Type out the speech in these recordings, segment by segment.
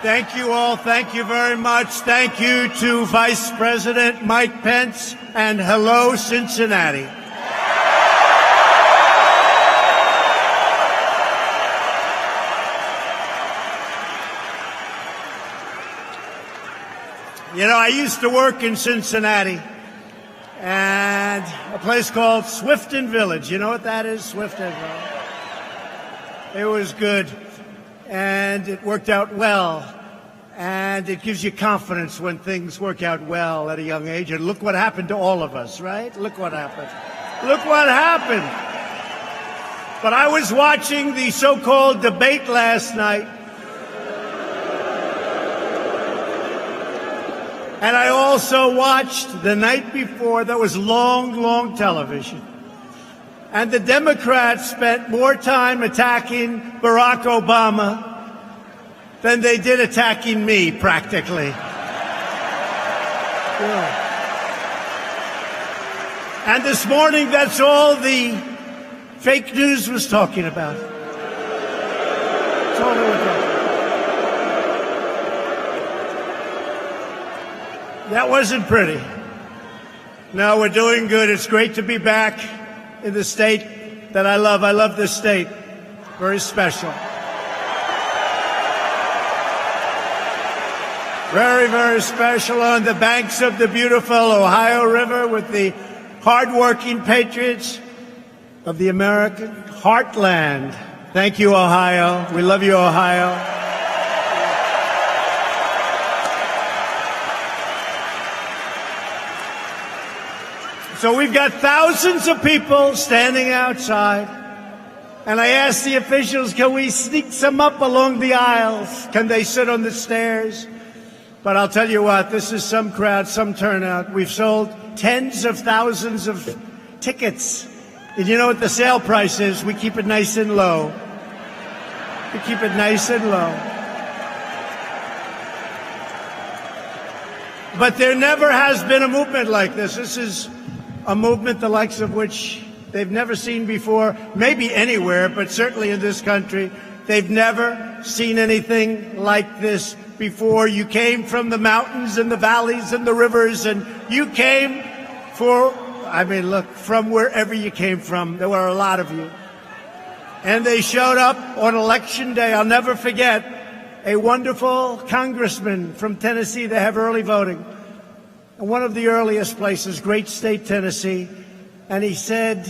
Thank you all. Thank you very much. Thank you to Vice President Mike Pence, and hello, Cincinnati. You know, I used to work in Cincinnati, and a place called Swifton Village. You know what that is, Swifton Village? It was good, and it worked out well, and it gives you confidence when things work out well at a young age. And look what happened to all of us, right? Look what happened. Look what happened. But I was watching the so-called debate last night, and I also watched the night before. That was long television. And the Democrats spent more time attacking Barack Obama than they did attacking me, practically. Yeah. And this morning, that's all the fake news was talking about. That's all they were talking about. That wasn't pretty. No, we're doing good. It's great to be back in the state that I love. I love this state. Very special. Very, very special, on the banks of the beautiful Ohio River with the hardworking patriots of the American heartland. Thank you, Ohio. We love you, Ohio. So we've got thousands of people standing outside, and I asked the officials, can we sneak some up along the aisles? Can they sit on the stairs? But I'll tell you what, this is some crowd, some turnout. We've sold tens of thousands of tickets. And you know what the sale price is? We keep it nice and low. We keep it nice and low. But there never has been a movement like this. This is a movement the likes of which they've never seen before, maybe anywhere, but certainly in this country. They've never seen anything like this before. You came from the mountains and the valleys and the rivers, and you came from wherever you came from. There were a lot of you. And they showed up on Election Day. I'll never forget a wonderful congressman from Tennessee. They have early voting. One of the earliest places, great state, Tennessee. And he said,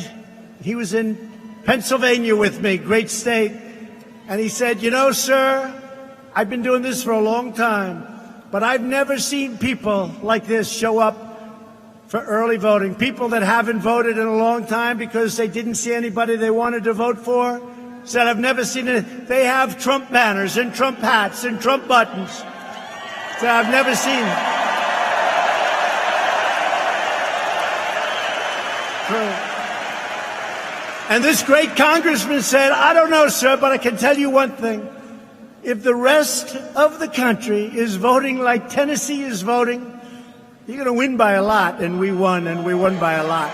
he was in Pennsylvania with me, great state. And he said, you know, sir, I've been doing this for a long time, but I've never seen people like this show up for early voting. People that haven't voted in a long time because they didn't see anybody they wanted to vote for. Said, I've never seen it. They have Trump banners and Trump hats and Trump buttons. Said, I've never seen it. And this great congressman said, I don't know, sir, but I can tell you one thing. If the rest of the country is voting like Tennessee is voting, you're going to win by a lot. And we won by a lot.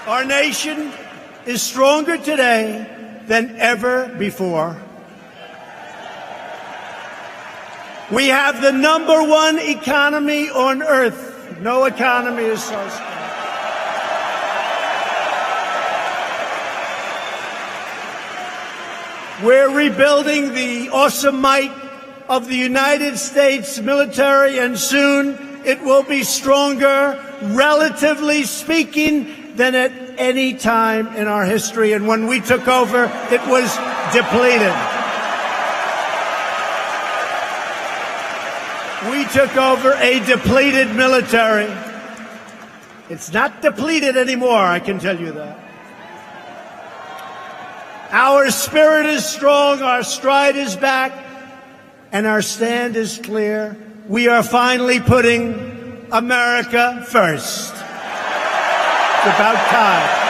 Our nation is stronger today than ever before. We have the #1 economy on earth. No economy is so strong. We're rebuilding the awesome might of the United States military, and soon it will be stronger, relatively speaking, than at any time in our history. And when we took over, it was depleted. We took over a depleted military. It's not depleted anymore, I can tell you that. Our spirit is strong, our stride is back, and our stand is clear. We are finally putting America first. It's about time.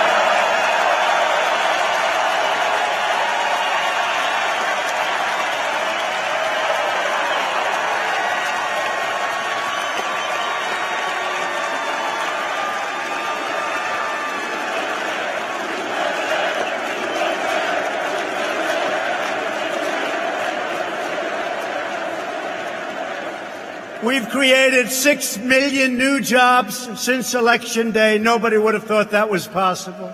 We've created 6 million new jobs since Election Day. Nobody would have thought that was possible.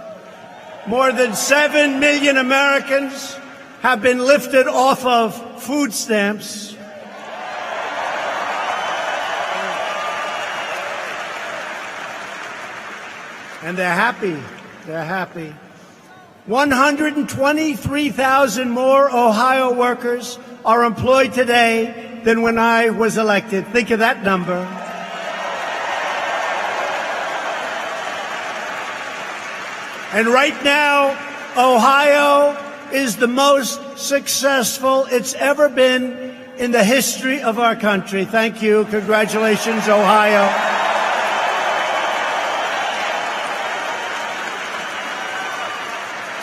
More than 7 million Americans have been lifted off of food stamps. And they're happy. They're happy. 123,000 more Ohio workers are employed today than when I was elected. Think of that number. And right now, Ohio is the most successful it's ever been in the history of our country. Thank you. Congratulations, Ohio.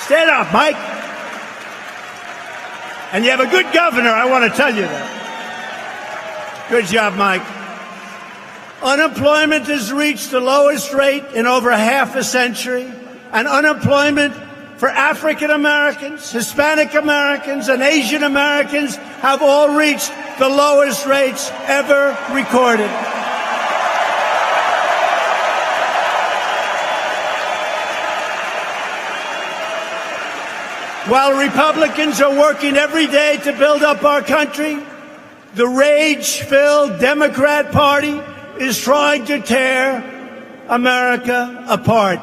Stand up, Mike. And you have a good governor, I want to tell you that. Good job, Mike. Unemployment has reached the lowest rate in over half a century, and unemployment for African Americans, Hispanic Americans, and Asian Americans have all reached the lowest rates ever recorded. While Republicans are working every day to build up our country, the rage-filled Democrat Party is trying to tear America apart.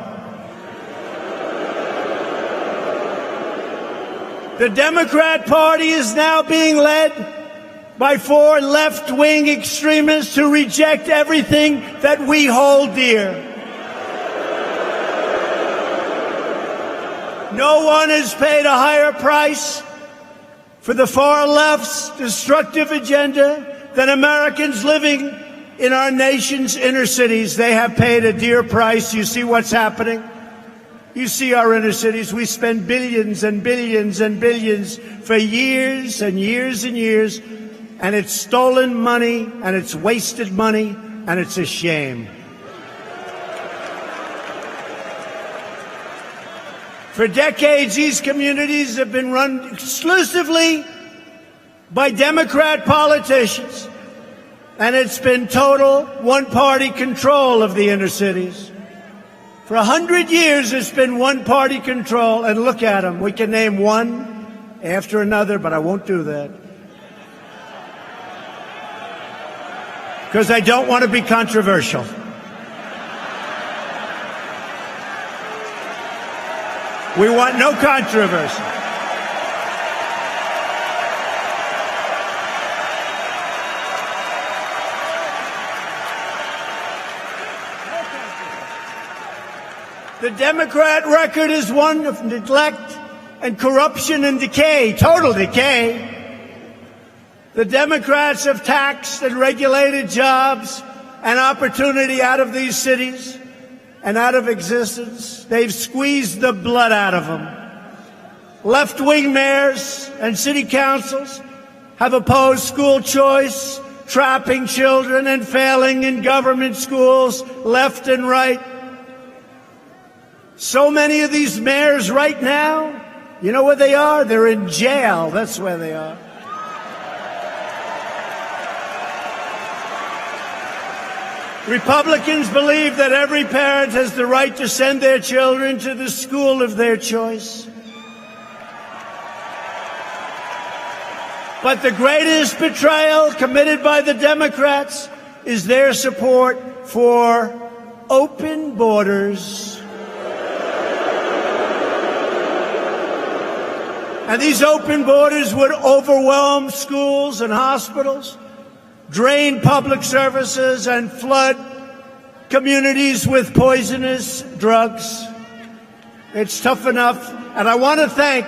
The Democrat Party is now being led by 4 left-wing extremists who reject everything that we hold dear. No one has paid a higher price for the far left's destructive agenda than Americans living in our nation's inner cities. They have paid a dear price. You see what's happening? You see our inner cities. We spend billions and billions and billions for years and years and years, and it's stolen money, and it's wasted money, and it's a shame. For decades, these communities have been run exclusively by Democrat politicians, and it's been total one-party control of the inner cities. For 100 years, it's been one-party control, and look at them. We can name one after another, but I won't do that, because I don't want to be controversial. We want no controversy. The Democrat record is one of neglect and corruption and decay, total decay. The Democrats have taxed and regulated jobs and opportunity out of these cities and out of existence. They've squeezed the blood out of them. Left-wing mayors and city councils have opposed school choice, trapping children and failing in government schools left and right. So many of these mayors right now, you know where they are? They're in jail. That's where they are. Republicans believe that every parent has the right to send their children to the school of their choice. But the greatest betrayal committed by the Democrats is their support for open borders. And these open borders would overwhelm schools and hospitals, drain public services, and flood communities with poisonous drugs. It's tough enough. And I want to thank,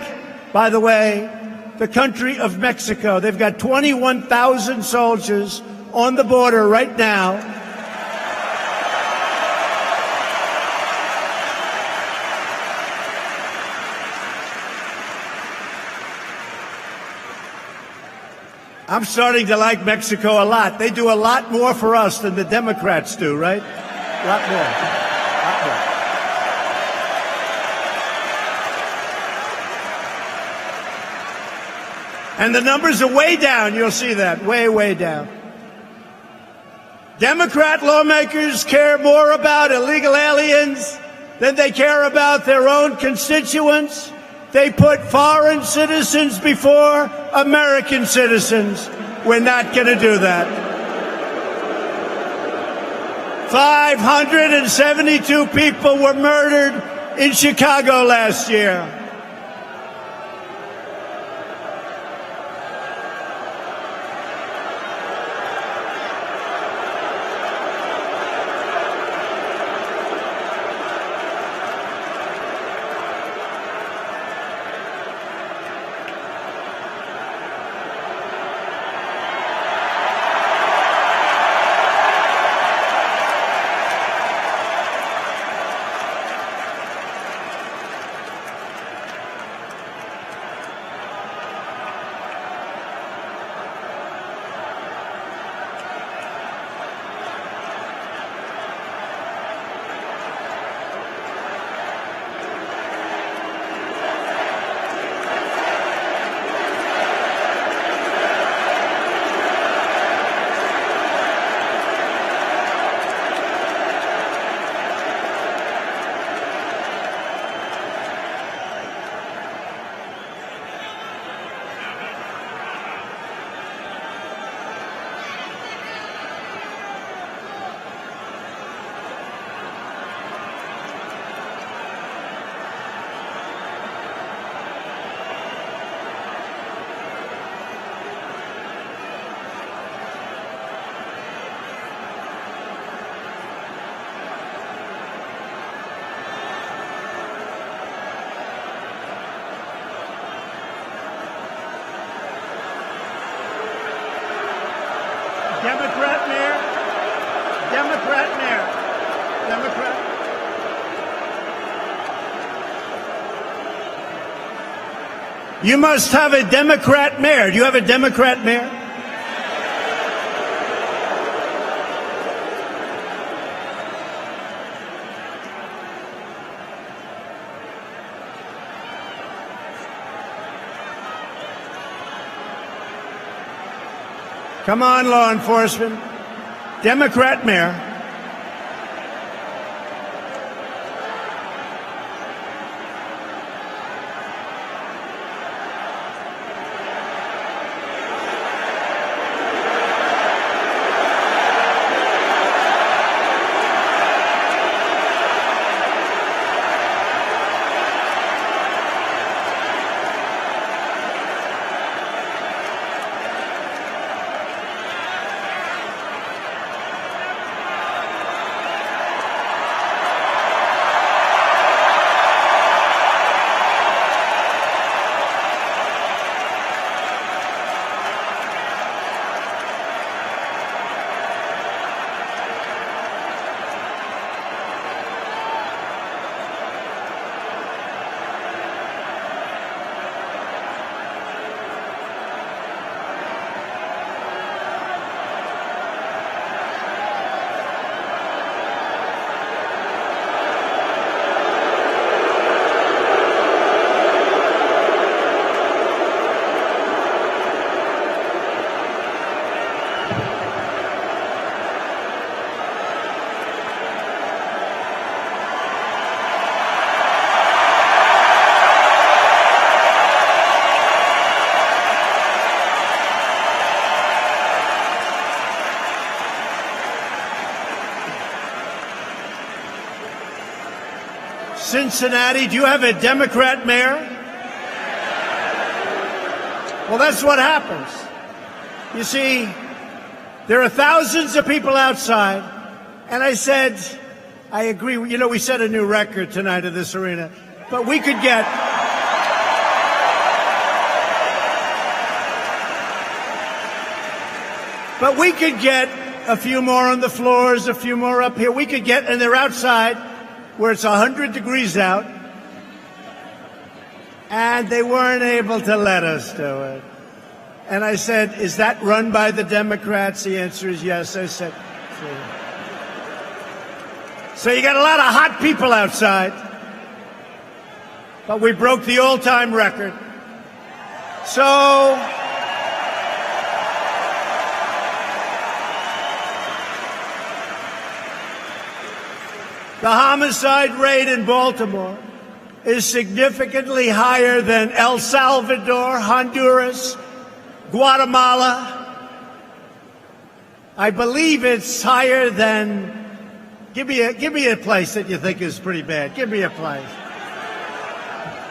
by the way, the country of Mexico. They've got 21,000 soldiers on the border right now. I'm starting to like Mexico a lot. They do a lot more for us than the Democrats do, right? A lot more. And the numbers are way down. You'll see that. Way, way down. Democrat lawmakers care more about illegal aliens than they care about their own constituents. They put foreign citizens before American citizens. We're not going to do that. 572 people were murdered in Chicago last year. Democrat mayor. Democrat mayor. Democrat. You must have a Democrat mayor. Do you have a Democrat mayor? Come on, law enforcement. Democrat mayor. Cincinnati, do you have a Democrat mayor? Well, that's what happens. You see, there are thousands of people outside, and I said, I agree. You know, we set a new record tonight in this arena, but we could get a few more on the floors, a few more up here. We could get, and they're outside where it's 100 degrees out, and they weren't able to let us do it. And I said, is that run by the Democrats? The answer is yes. I said, so you got a lot of hot people outside, but we broke the all-time record. So The homicide rate in Baltimore is significantly higher than El Salvador, Honduras, Guatemala. I believe it's higher than, give me a place that you think is pretty bad. Give me a place.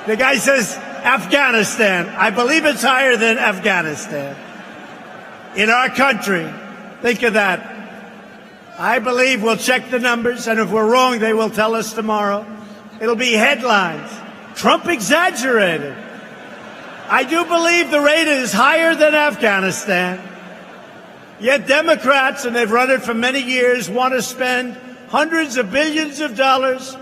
The guy says Afghanistan. I believe it's higher than Afghanistan. In our country, think of that. I believe we'll check the numbers, and if we're wrong, they will tell us tomorrow. It'll be headlines. Trump exaggerated. I do believe the rate is higher than Afghanistan. Yet Democrats, and they've run it for many years, want to spend hundreds of billions of dollars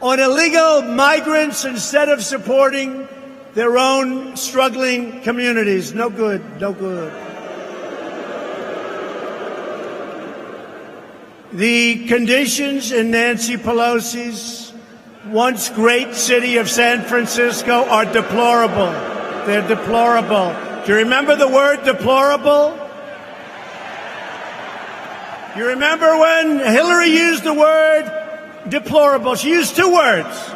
on illegal migrants instead of supporting their own struggling communities. No good, no good. The conditions in Nancy Pelosi's once great city of San Francisco are deplorable. They're deplorable. Do you remember the word deplorable? You remember when Hillary used the word deplorable? She used two words.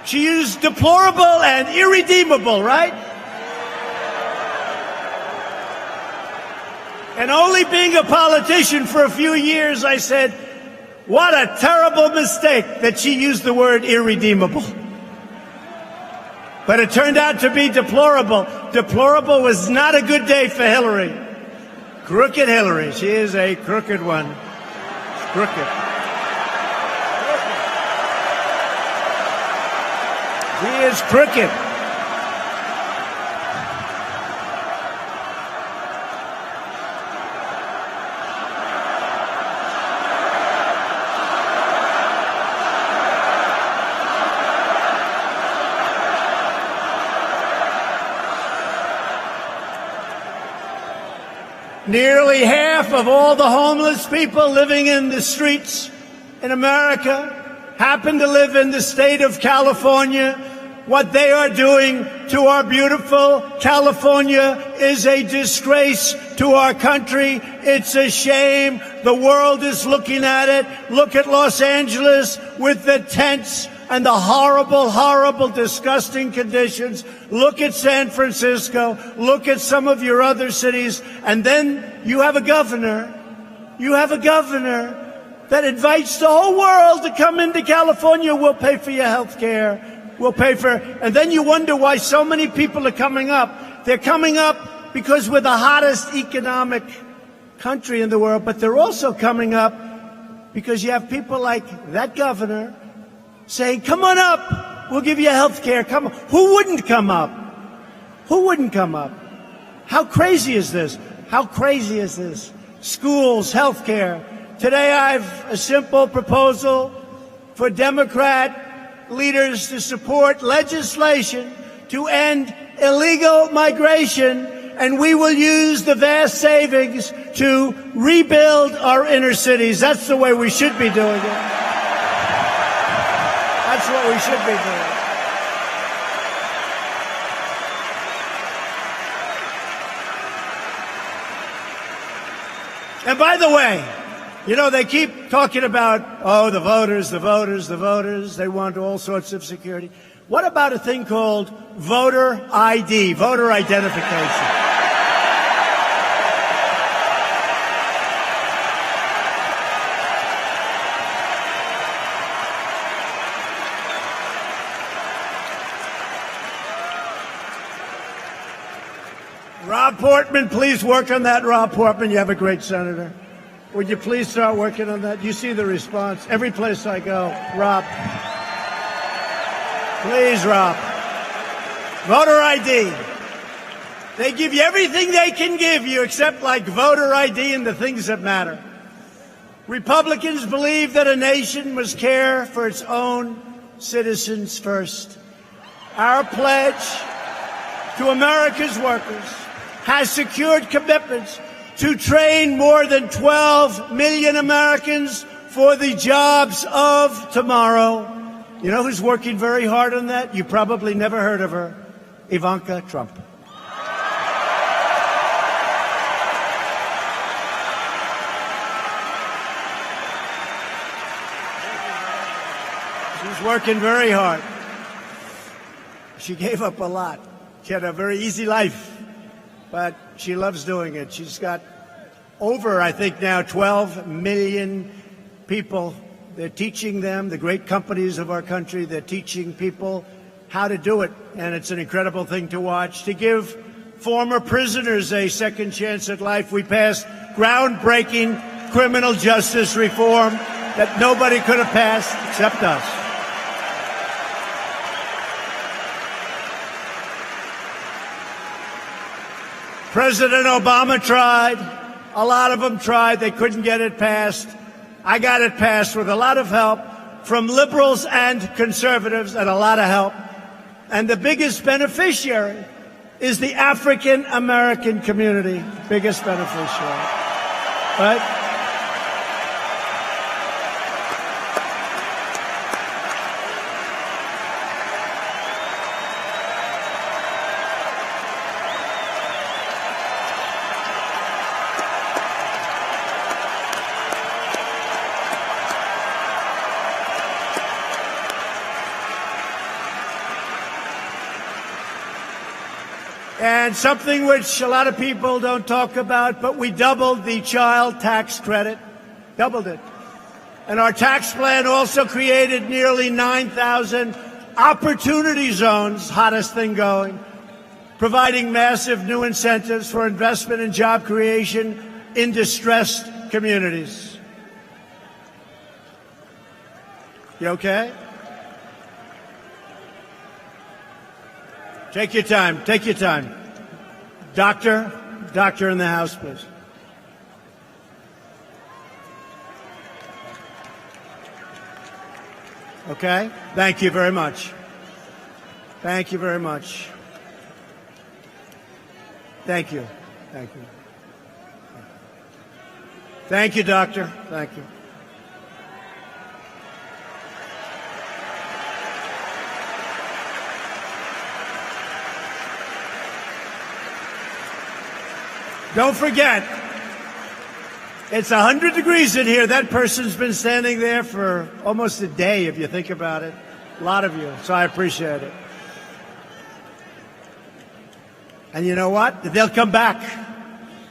She used deplorable and irredeemable, right? And only being a politician for a few years, I said, what a terrible mistake that she used the word irredeemable. But it turned out to be deplorable. Deplorable was not a good day for Hillary. Crooked Hillary. She is a crooked one. She's crooked. She is crooked. Nearly half of all the homeless people living in the streets in America happen to live in the state of California. What they are doing to our beautiful California is a disgrace to our country. It's a shame. The world is looking at it. Look at Los Angeles with the tents and the horrible, horrible, disgusting conditions. Look at San Francisco. Look at some of your other cities. And then you have a governor. You have a governor that invites the whole world to come into California. We'll pay for your health care. We'll pay for, and then you wonder why so many people are coming up. They're coming up because we're the hottest economic country in the world, but they're also coming up because you have people like that governor saying, come on up, we'll give you health care. Come on. Who wouldn't come up? Who wouldn't come up? How crazy is this? How crazy is this? Schools, health care. Today I have a simple proposal for Democrat leaders to support legislation to end illegal migration, and we will use the vast savings to rebuild our inner cities. That's the way we should be doing it. That's what we should be doing. And by the way, you know, they keep talking about, oh, the voters, the voters, the voters. They want all sorts of security. What about a thing called voter ID, voter identification? Rob Portman, please work on that. Rob Portman, you have a great senator. Would you please start working on that? You see the response every place I go. Rob. Please, Rob. Voter ID. They give you everything they can give you except like voter ID and the things that matter. Republicans believe that a nation must care for its own citizens first. Our pledge to America's workers has secured commitments to train more than 12 million Americans for the jobs of tomorrow. You know who's working very hard on that? You probably never heard of her. Ivanka Trump. She's working very hard. She gave up a lot. She had a very easy life, but she loves doing it. She's got over, I think now, 12 million people. They're teaching them, the great companies of our country, they're teaching people how to do it. And it's an incredible thing to watch. To give former prisoners a second chance at life, we passed groundbreaking criminal justice reform that nobody could have passed except us. President Obama tried. A lot of them tried. They couldn't get it passed. I got it passed with a lot of help from liberals and conservatives and a lot of help. And the biggest beneficiary is the African American community. Biggest beneficiary. Right? And something which a lot of people don't talk about, but we doubled the child tax credit, doubled it. And our tax plan also created nearly 9,000 opportunity zones, hottest thing going, providing massive new incentives for investment and job creation in distressed communities. You okay? Take your time. Take your time. Doctor in the house, please. Okay? Thank you very much. Thank you very much. Thank you. Thank you. Thank you, doctor. Thank you. Don't forget, it's 100 degrees in here. That person's been standing there for almost a day, if you think about it. A lot of you, so I appreciate it. And you know what? They'll come back.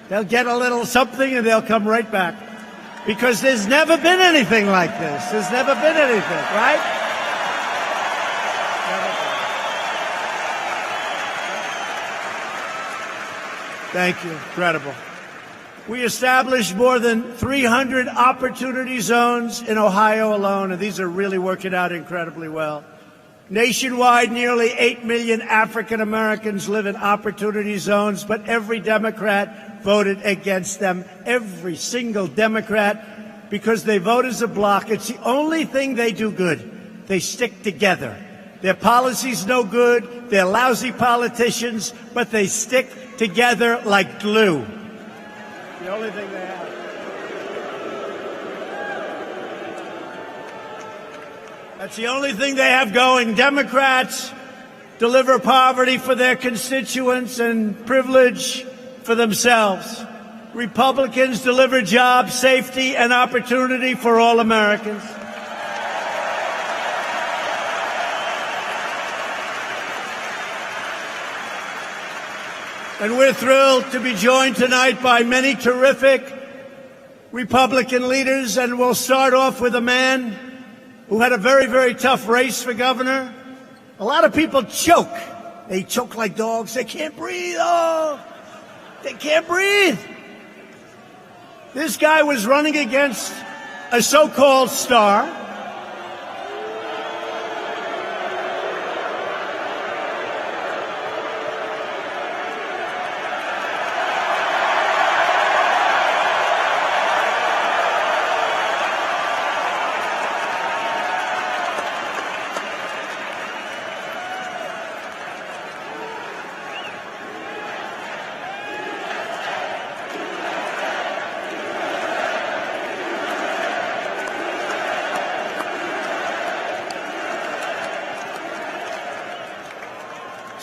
They'll get a little something and they'll come right back. Because there's never been anything like this. There's never been anything, right? Thank you. Incredible. We established more than 300 opportunity zones in Ohio alone, and these are really working out incredibly well. Nationwide, nearly 8 million African Americans live in opportunity zones, but every Democrat voted against them. Every single Democrat, because they vote as a bloc. It's the only thing they do good. They stick together. Their policy's no good. They're lousy politicians, but they stick together like glue. The only thing they have. That's the only thing they have going. Democrats deliver poverty for their constituents and privilege for themselves. Republicans deliver jobs, safety, and opportunity for all Americans. And we're thrilled to be joined tonight by many terrific Republican leaders, and we'll start off with a man who had a very, very tough race for governor. A lot of people choke. They choke like dogs. They can't breathe. Oh, they can't breathe. This guy was running against a so-called star.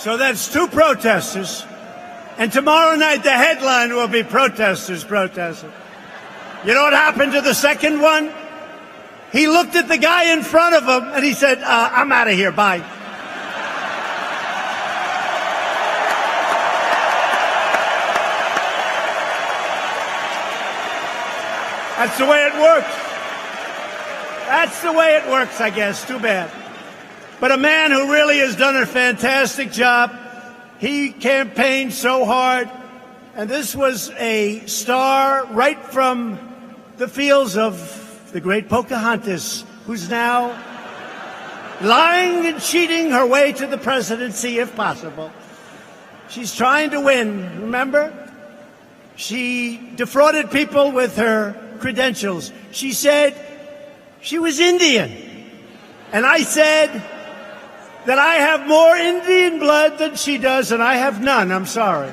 So that's two protesters. And tomorrow night, the headline will be protesters protesting. You know what happened to the second one? He looked at the guy in front of him and he said, I'm out of here. Bye. That's the way it works. That's the way it works, I guess. Too bad. But a man who really has done a fantastic job. He campaigned so hard. And this was a star right from the fields of the great Pocahontas, who's now lying and cheating her way to the presidency, if possible. She's trying to win, remember? She defrauded people with her credentials. She said she was Indian. And I said that I have more Indian blood than she does, and I have none. I'm sorry.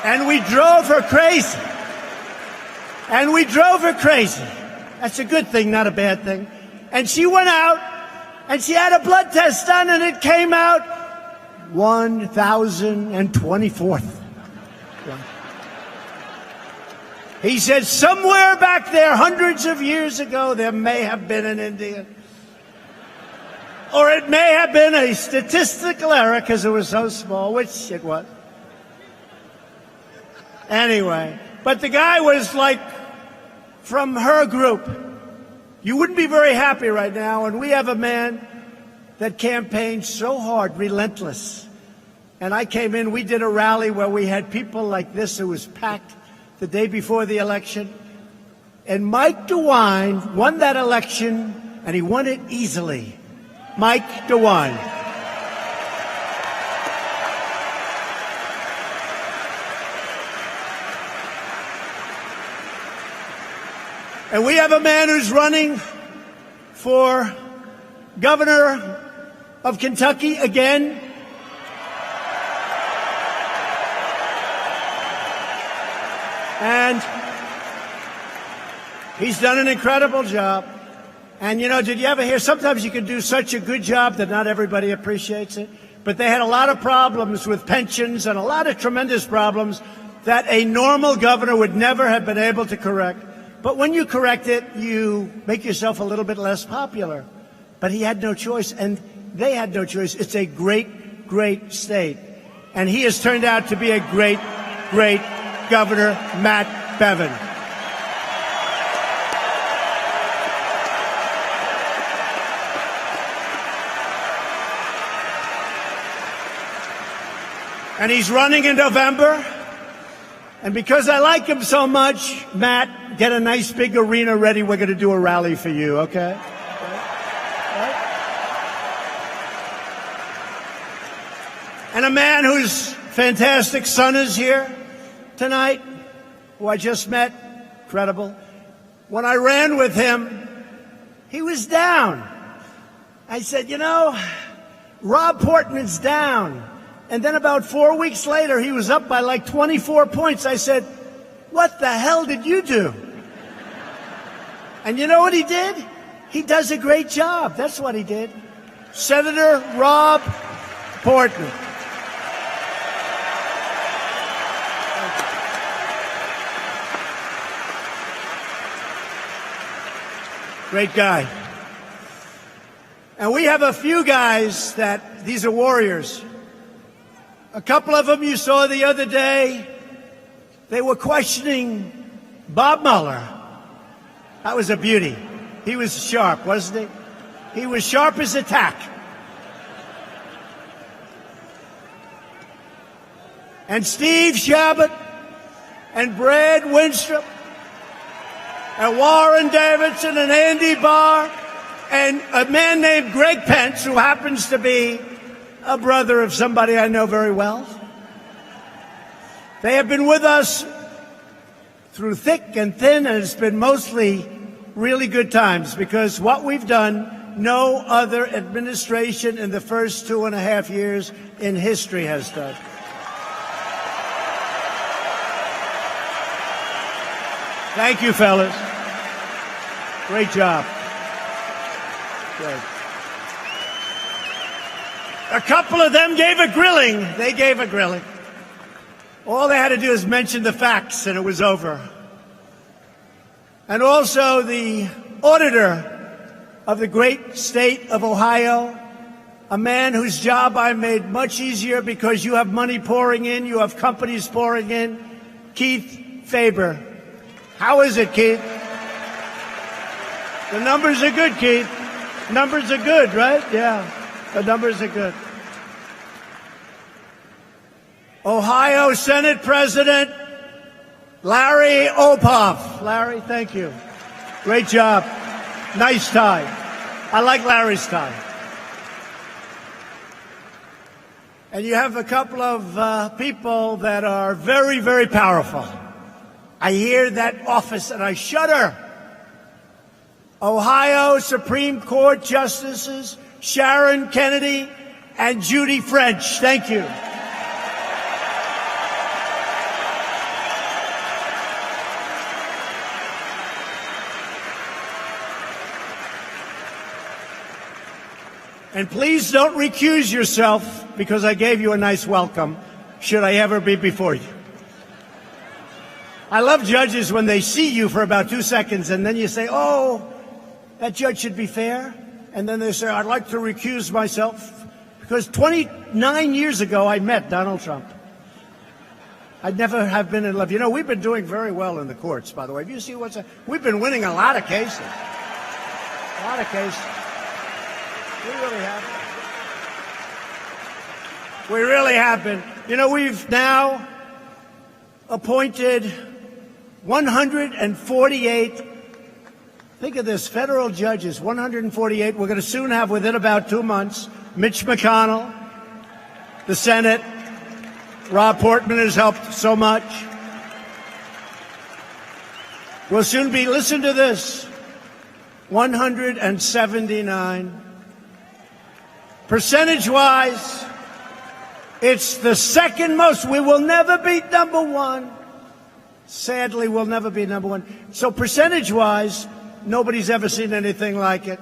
And we drove her crazy. And we drove her crazy. That's a good thing, not a bad thing. And she went out, and she had a blood test done, and it came out 1,024th. He said somewhere back there, hundreds of years ago, there may have been an Indian. Or it may have been a statistical error because it was so small, which it was. Anyway, but the guy was like from her group. You wouldn't be very happy right now, and we have a man that campaigned so hard, relentless. And I came in, we did a rally where we had people like this. It was packed the day before the election. And Mike DeWine won that election, and he won it easily. Mike DeWine. And we have a man who's running for governor of Kentucky again. And he's done an incredible job. And, you know, did you ever hear, sometimes you can do such a good job that not everybody appreciates it. But they had a lot of problems with pensions and a lot of tremendous problems that a normal governor would never have been able to correct. But when you correct it, you make yourself a little bit less popular. But he had no choice, and they had no choice. It's a great, great state. And he has turned out to be a great, great governor, Matt Bevin. And he's running in November. And because I like him so much, Matt, get a nice big arena ready. We're going to do a rally for you, okay? Right? And a man whose fantastic son is here tonight, who I just met, incredible. When I ran with him, he was down. I said, you know, Rob Portman's down. And then about 4 weeks later, he was up by like 24 points. I said, what the hell did you do? And you know what he did? He does a great job. That's what he did. Senator Rob Portman. Great guy. And we have a few guys that, these are warriors. A couple of them you saw the other day, they were questioning Bob Mueller. That was a beauty. He was sharp, wasn't he? He was sharp as a tack. And Steve Chabot and Brad Winstrup and Warren Davidson and Andy Barr and a man named Greg Pence, who happens to be a brother of somebody I know very well. They have been with us through thick and thin, and it's been mostly really good times, because what we've done, no other administration in the first 2.5 years in history has done. Thank you, fellas. Great job. Great. A couple of them gave a grilling. They gave a grilling. All they had to do is mention the facts, and it was over. and also the auditor of the great state of Ohio, a man whose job I made much easier because you have money pouring in, you have companies pouring in, Keith Faber. How is it, Keith? The numbers are good, Keith. Numbers are good, right? Yeah, the numbers are good. Ohio Senate President Larry Opoff. Larry, thank you. Great job. Nice tie. I like Larry's tie. And you have a couple of people that are very, very powerful. I hear that office and I shudder. Ohio Supreme Court Justices Sharon Kennedy and Judy French. Thank you. And please don't recuse yourself because I gave you a nice welcome, should I ever be before you. I love judges when they see you for about 2 seconds and then you say, oh, that judge should be fair. And then they say, I'd like to recuse myself because 29 years ago I met Donald Trump. I'd never have been in love. You know, we've been doing very well in the courts, by the way. Have you seen we've been winning a lot of cases. A lot of cases. We really have. We really have been. You know, we've now appointed 148, think of this, federal judges, 148. We're going to soon have, within about 2 months, Mitch McConnell, the Senate. Rob Portman has helped so much. We'll soon be, listen to this, 179. Percentage-wise, it's the second most. We will never beat number one. Sadly, we'll never be number one. So percentage-wise, nobody's ever seen anything like it.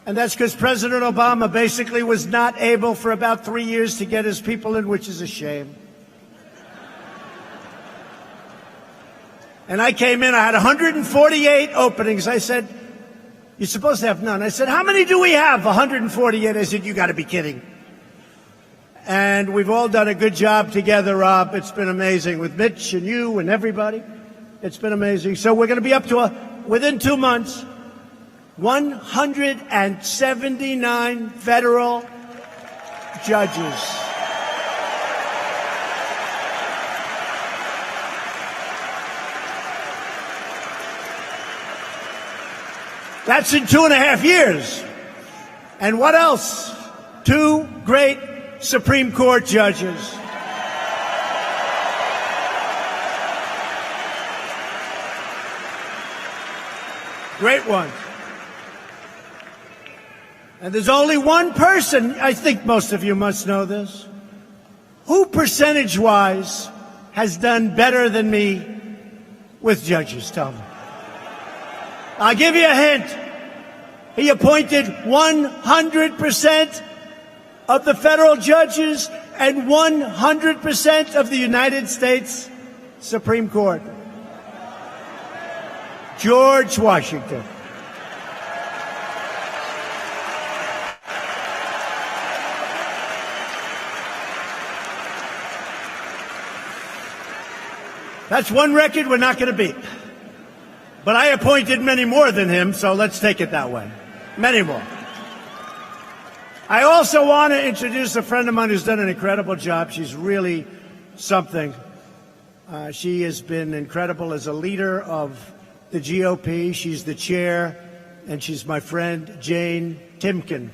And that's because President Obama basically was not able for about 3 years to get his people in, which is a shame. And I came in, I had 148 openings. I said, you're supposed to have none. I said, how many do we have? 148. I said, you got to be kidding. And we've all done a good job together, Rob. It's been amazing with Mitch and you and everybody. It's been amazing. So we're going to be up to, within 2 months, 179 federal judges. That's in 2.5 years. And what else? 2 great Supreme Court judges. Great ones. And there's only one person, I think most of you must know this, who percentage-wise has done better than me with judges. Tell me. I'll give you a hint. He appointed 100% of the federal judges and 100% of the United States Supreme Court. George Washington. That's one record we're not going to beat. But I appointed many more than him, so let's take it that way. Many more. I also want to introduce a friend of mine who's done an incredible job. She's really something. She has been incredible as a leader of the GOP. She's the chair, and she's my friend, Jane Timken.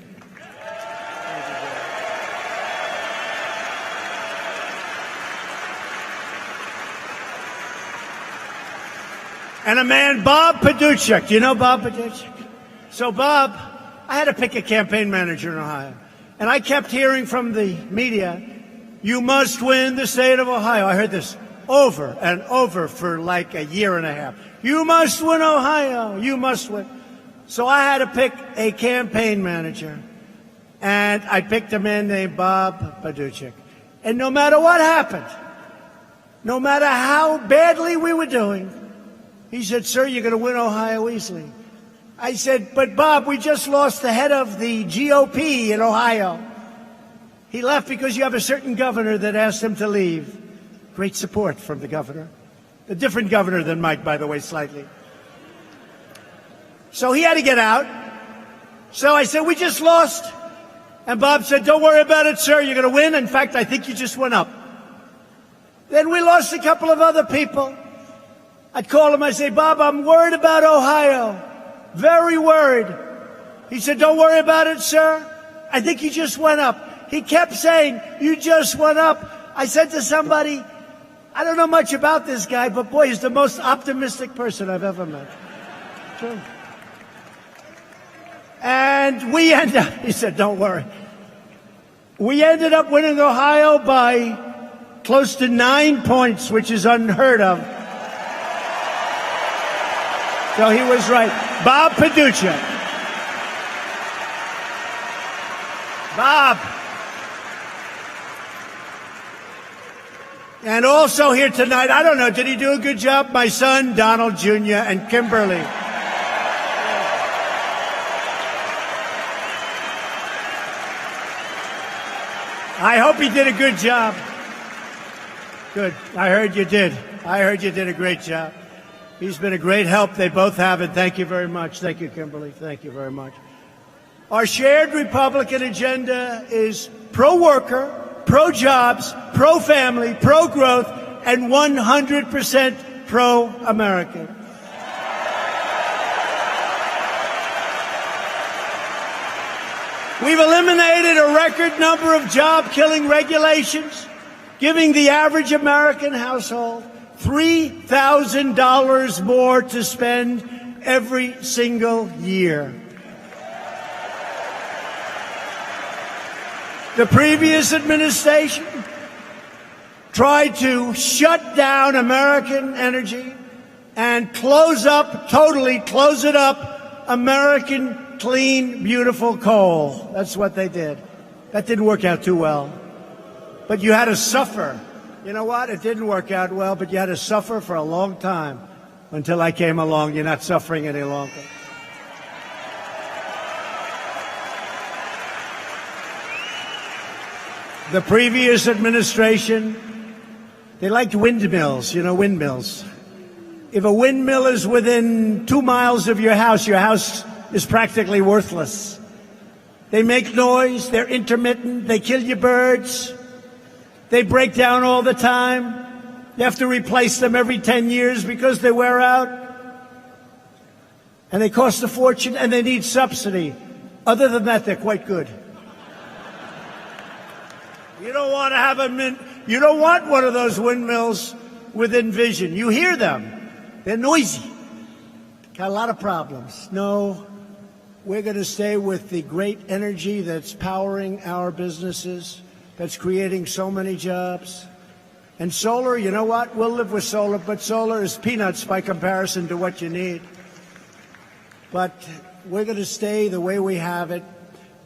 And a man, Bob Paduchik. You know Bob Paduchik? So Bob, I had to pick a campaign manager in Ohio. And I kept hearing from the media, you must win the state of Ohio. I heard this over and over for like a year and a half. You must win Ohio. You must win. So I had to pick a campaign manager. And I picked a man named Bob Paduchik. And no matter what happened, no matter how badly we were doing, He said, sir, you're going to win Ohio easily. I said, but Bob, we just lost the head of the GOP in Ohio. He left because you have a certain governor that asked him to leave. Great support from the governor. A different governor than Mike, by the way, slightly. So he had to get out. So I said, we just lost. And Bob said, don't worry about it, sir. You're going to win. In fact, I think you just went up. Then we lost a couple of other people. I'd call him. I'd say, Bob, I'm worried about Ohio. Very worried. He said, don't worry about it, sir. I think you just went up. He kept saying, you just went up. I said to somebody, I don't know much about this guy, but boy, he's the most optimistic person I've ever met. True. And we ended up, he said, don't worry. We ended up winning Ohio by close to 9 points, which is unheard of. So he was right. Bob Paduccia. Bob. And also here tonight, I don't know, did he do a good job? My son, Donald Jr. and Kimberly. I hope he did a good job. Good. I heard you did. I heard you did a great job. He's been a great help. They both have, and thank you very much. Thank you, Kimberly. Thank you very much. Our shared Republican agenda is pro-worker, pro-jobs, pro-family, pro-growth, and 100% pro-American. We've eliminated a record number of job-killing regulations, giving the average American household $3,000 more to spend every single year. The previous administration tried to shut down American energy and totally close it up, American clean, beautiful coal. That's what they did. That didn't work out too well. But you had to suffer. You know what? It didn't work out well, but you had to suffer for a long time until I came along. You're not suffering any longer. The previous administration, they liked windmills, windmills. If a windmill is within 2 miles of your house is practically worthless. They make noise, they're intermittent, they kill your birds, they break down all the time. You have to replace them every 10 years because they wear out. And they cost a fortune and they need subsidy. Other than that, they're quite good. You don't want to have you don't want one of those windmills within vision. You hear them. They're noisy. Got a lot of problems. No, we're going to stay with the great energy that's powering our businesses, that's creating so many jobs. And solar, you know what? We'll live with solar, but solar is peanuts by comparison to what you need. But we're going to stay the way we have it.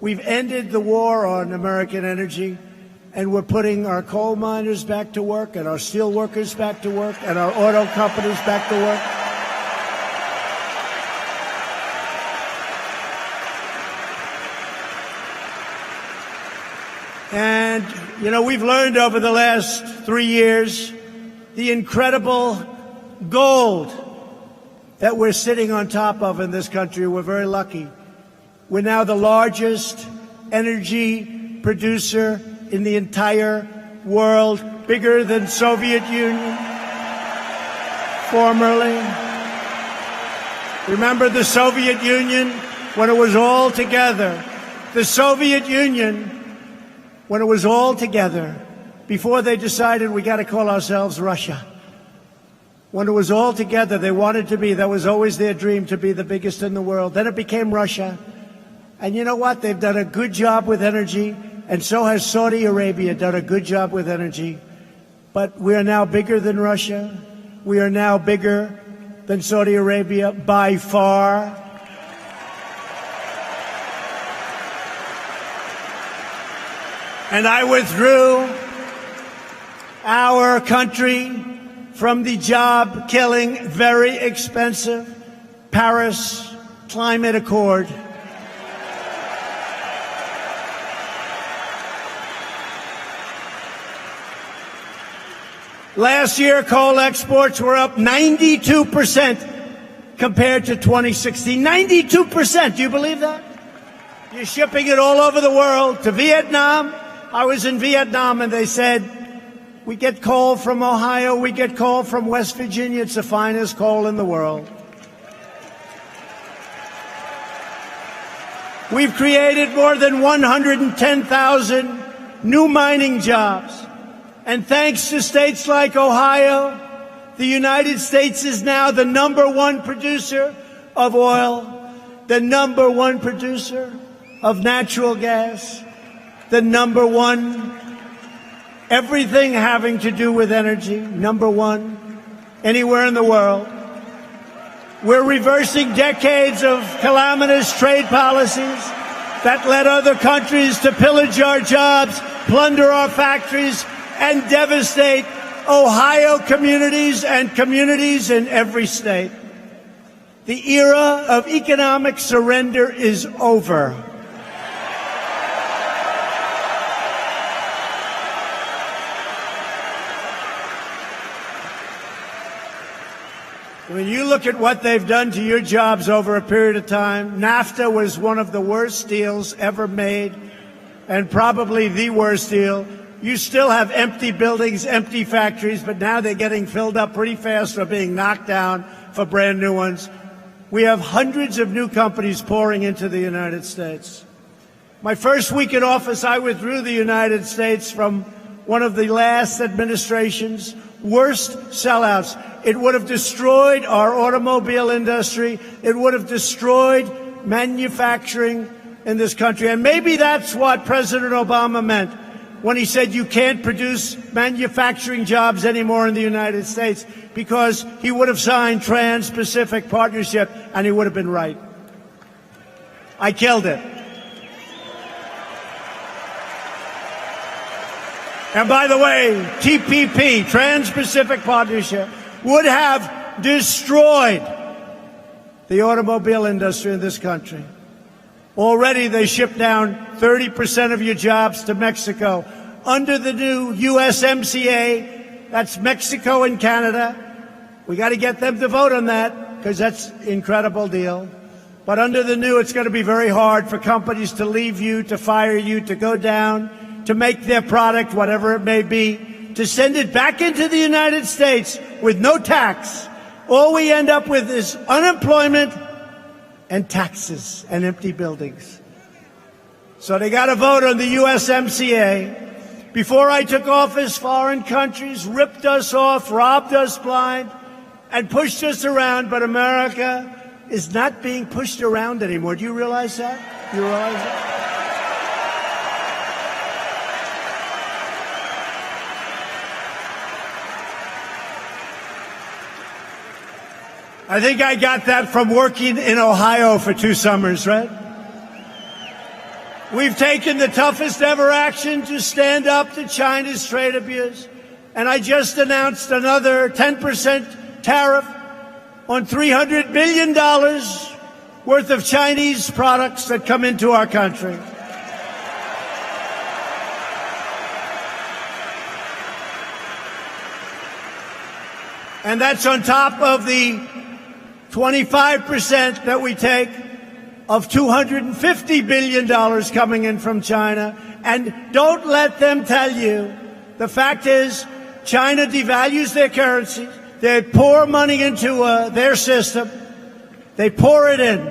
We've ended the war on American energy, and we're putting our coal miners back to work, and our steel workers back to work, and our auto companies back to work. And, we've learned over the last 3 years the incredible gold that we're sitting on top of in this country. We're very lucky. We're now the largest energy producer in the entire world, bigger than Soviet Union, formerly. Remember the Soviet Union when it was all together? The Soviet Union, when it was all together, before they decided we got to call ourselves Russia. When it was all together, they wanted to be, that was always their dream, to be the biggest in the world. Then it became Russia. And you know what? They've done a good job with energy, and so has Saudi Arabia done a good job with energy. But we are now bigger than Russia. We are now bigger than Saudi Arabia by far. And I withdrew our country from the job-killing, very expensive Paris Climate Accord. Last year, coal exports were up 92% compared to 2016. 92%. Do you believe that? You're shipping it all over the world. To Vietnam, I was in Vietnam, and they said, we get coal from Ohio, we get coal from West Virginia. It's the finest coal in the world. We've created more than 110,000 new mining jobs. And thanks to states like Ohio, the United States is now the #1 producer of oil, the #1 producer of natural gas, the #1 everything having to do with energy, #1 anywhere in the world. We're reversing decades of calamitous trade policies that led other countries to pillage our jobs, plunder our factories, and devastate Ohio communities and communities in every state. The era of economic surrender is over. When you look at what they've done to your jobs over a period of time, NAFTA was one of the worst deals ever made, and probably the worst deal. You still have empty buildings, empty factories, but now they're getting filled up pretty fast or being knocked down for brand new ones. We have hundreds of new companies pouring into the United States. My first week in office, I withdrew the United States from one of the last administration's worst sellouts. It would have destroyed our automobile industry. It would have destroyed manufacturing in this country. And maybe that's what President Obama meant when he said you can't produce manufacturing jobs anymore in the United States, because he would have signed Trans-Pacific Partnership, and he would have been right. I killed it. And by the way, TPP, Trans-Pacific Partnership, would have destroyed the automobile industry in this country. Already they ship down 30% of your jobs to Mexico. Under the new USMCA, that's Mexico and Canada. We got to get them to vote on that, because that's an incredible deal. But under the new, it's going to be very hard for companies to leave you, to fire you, to go down, to make their product, whatever it may be, to send it back into the United States with no tax. All we end up with is unemployment and taxes and empty buildings. So they got to vote on the USMCA. Before I took office, foreign countries ripped us off, robbed us blind, and pushed us around. But America is not being pushed around anymore. Do you realize that? Do you realize that? I think I got that from working in Ohio for 2 summers, right? We've taken the toughest ever action to stand up to China's trade abuse. And I just announced another 10% tariff on $300 billion worth of Chinese products that come into our country. And that's on top of the 25% that we take of $250 billion coming in from China. And don't let them tell you, the fact is, China devalues their currency. They pour money into their system. They pour it in.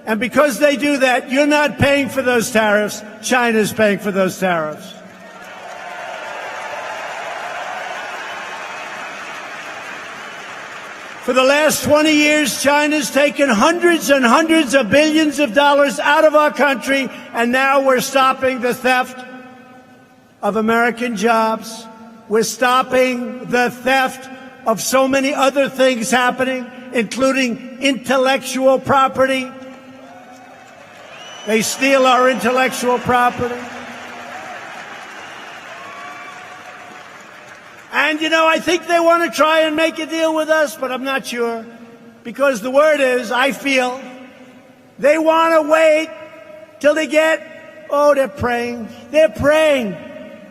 And because they do that, you're not paying for those tariffs. China's paying for those tariffs. For the last 20 years, China's taken hundreds and hundreds of billions of dollars out of our country, and now we're stopping the theft of American jobs. We're stopping the theft of so many other things happening, including intellectual property. They steal our intellectual property. And, I think they want to try and make a deal with us, but I'm not sure. Because the word is, I feel, they want to wait till they they're praying. They're praying.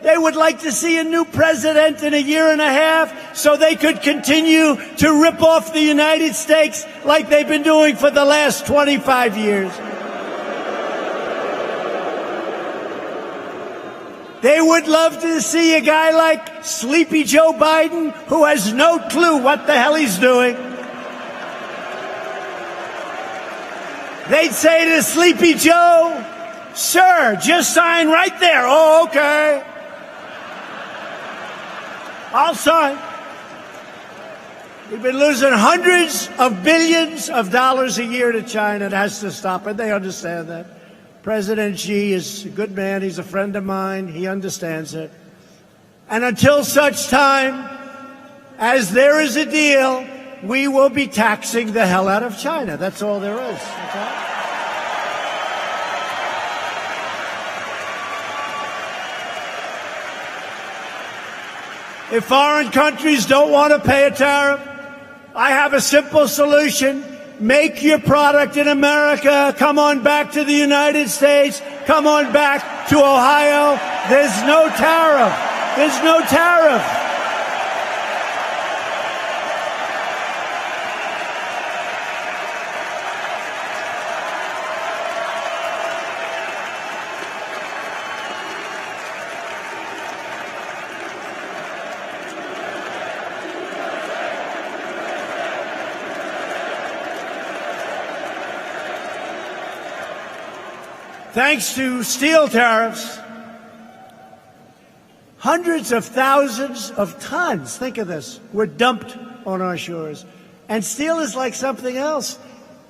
They would like to see a new president in a year and a half so they could continue to rip off the United States like they've been doing for the last 25 years. They would love to see a guy like Sleepy Joe Biden, who has no clue what the hell he's doing. They'd say to Sleepy Joe, "Sir, just sign right there." "Oh, okay. I'll sign." We've been losing hundreds of billions of dollars a year to China. It has to stop, and they understand that. President Xi is a good man. He's a friend of mine. He understands it. And until such time as there is a deal, we will be taxing the hell out of China. That's all there is. Okay? If foreign countries don't want to pay a tariff, I have a simple solution. Make your product in America. Come on back to the United States. Come on back to Ohio. There's no tariff. There's no tariff. Thanks to steel tariffs, hundreds of thousands of tons, think of this, were dumped on our shores. And steel is like something else.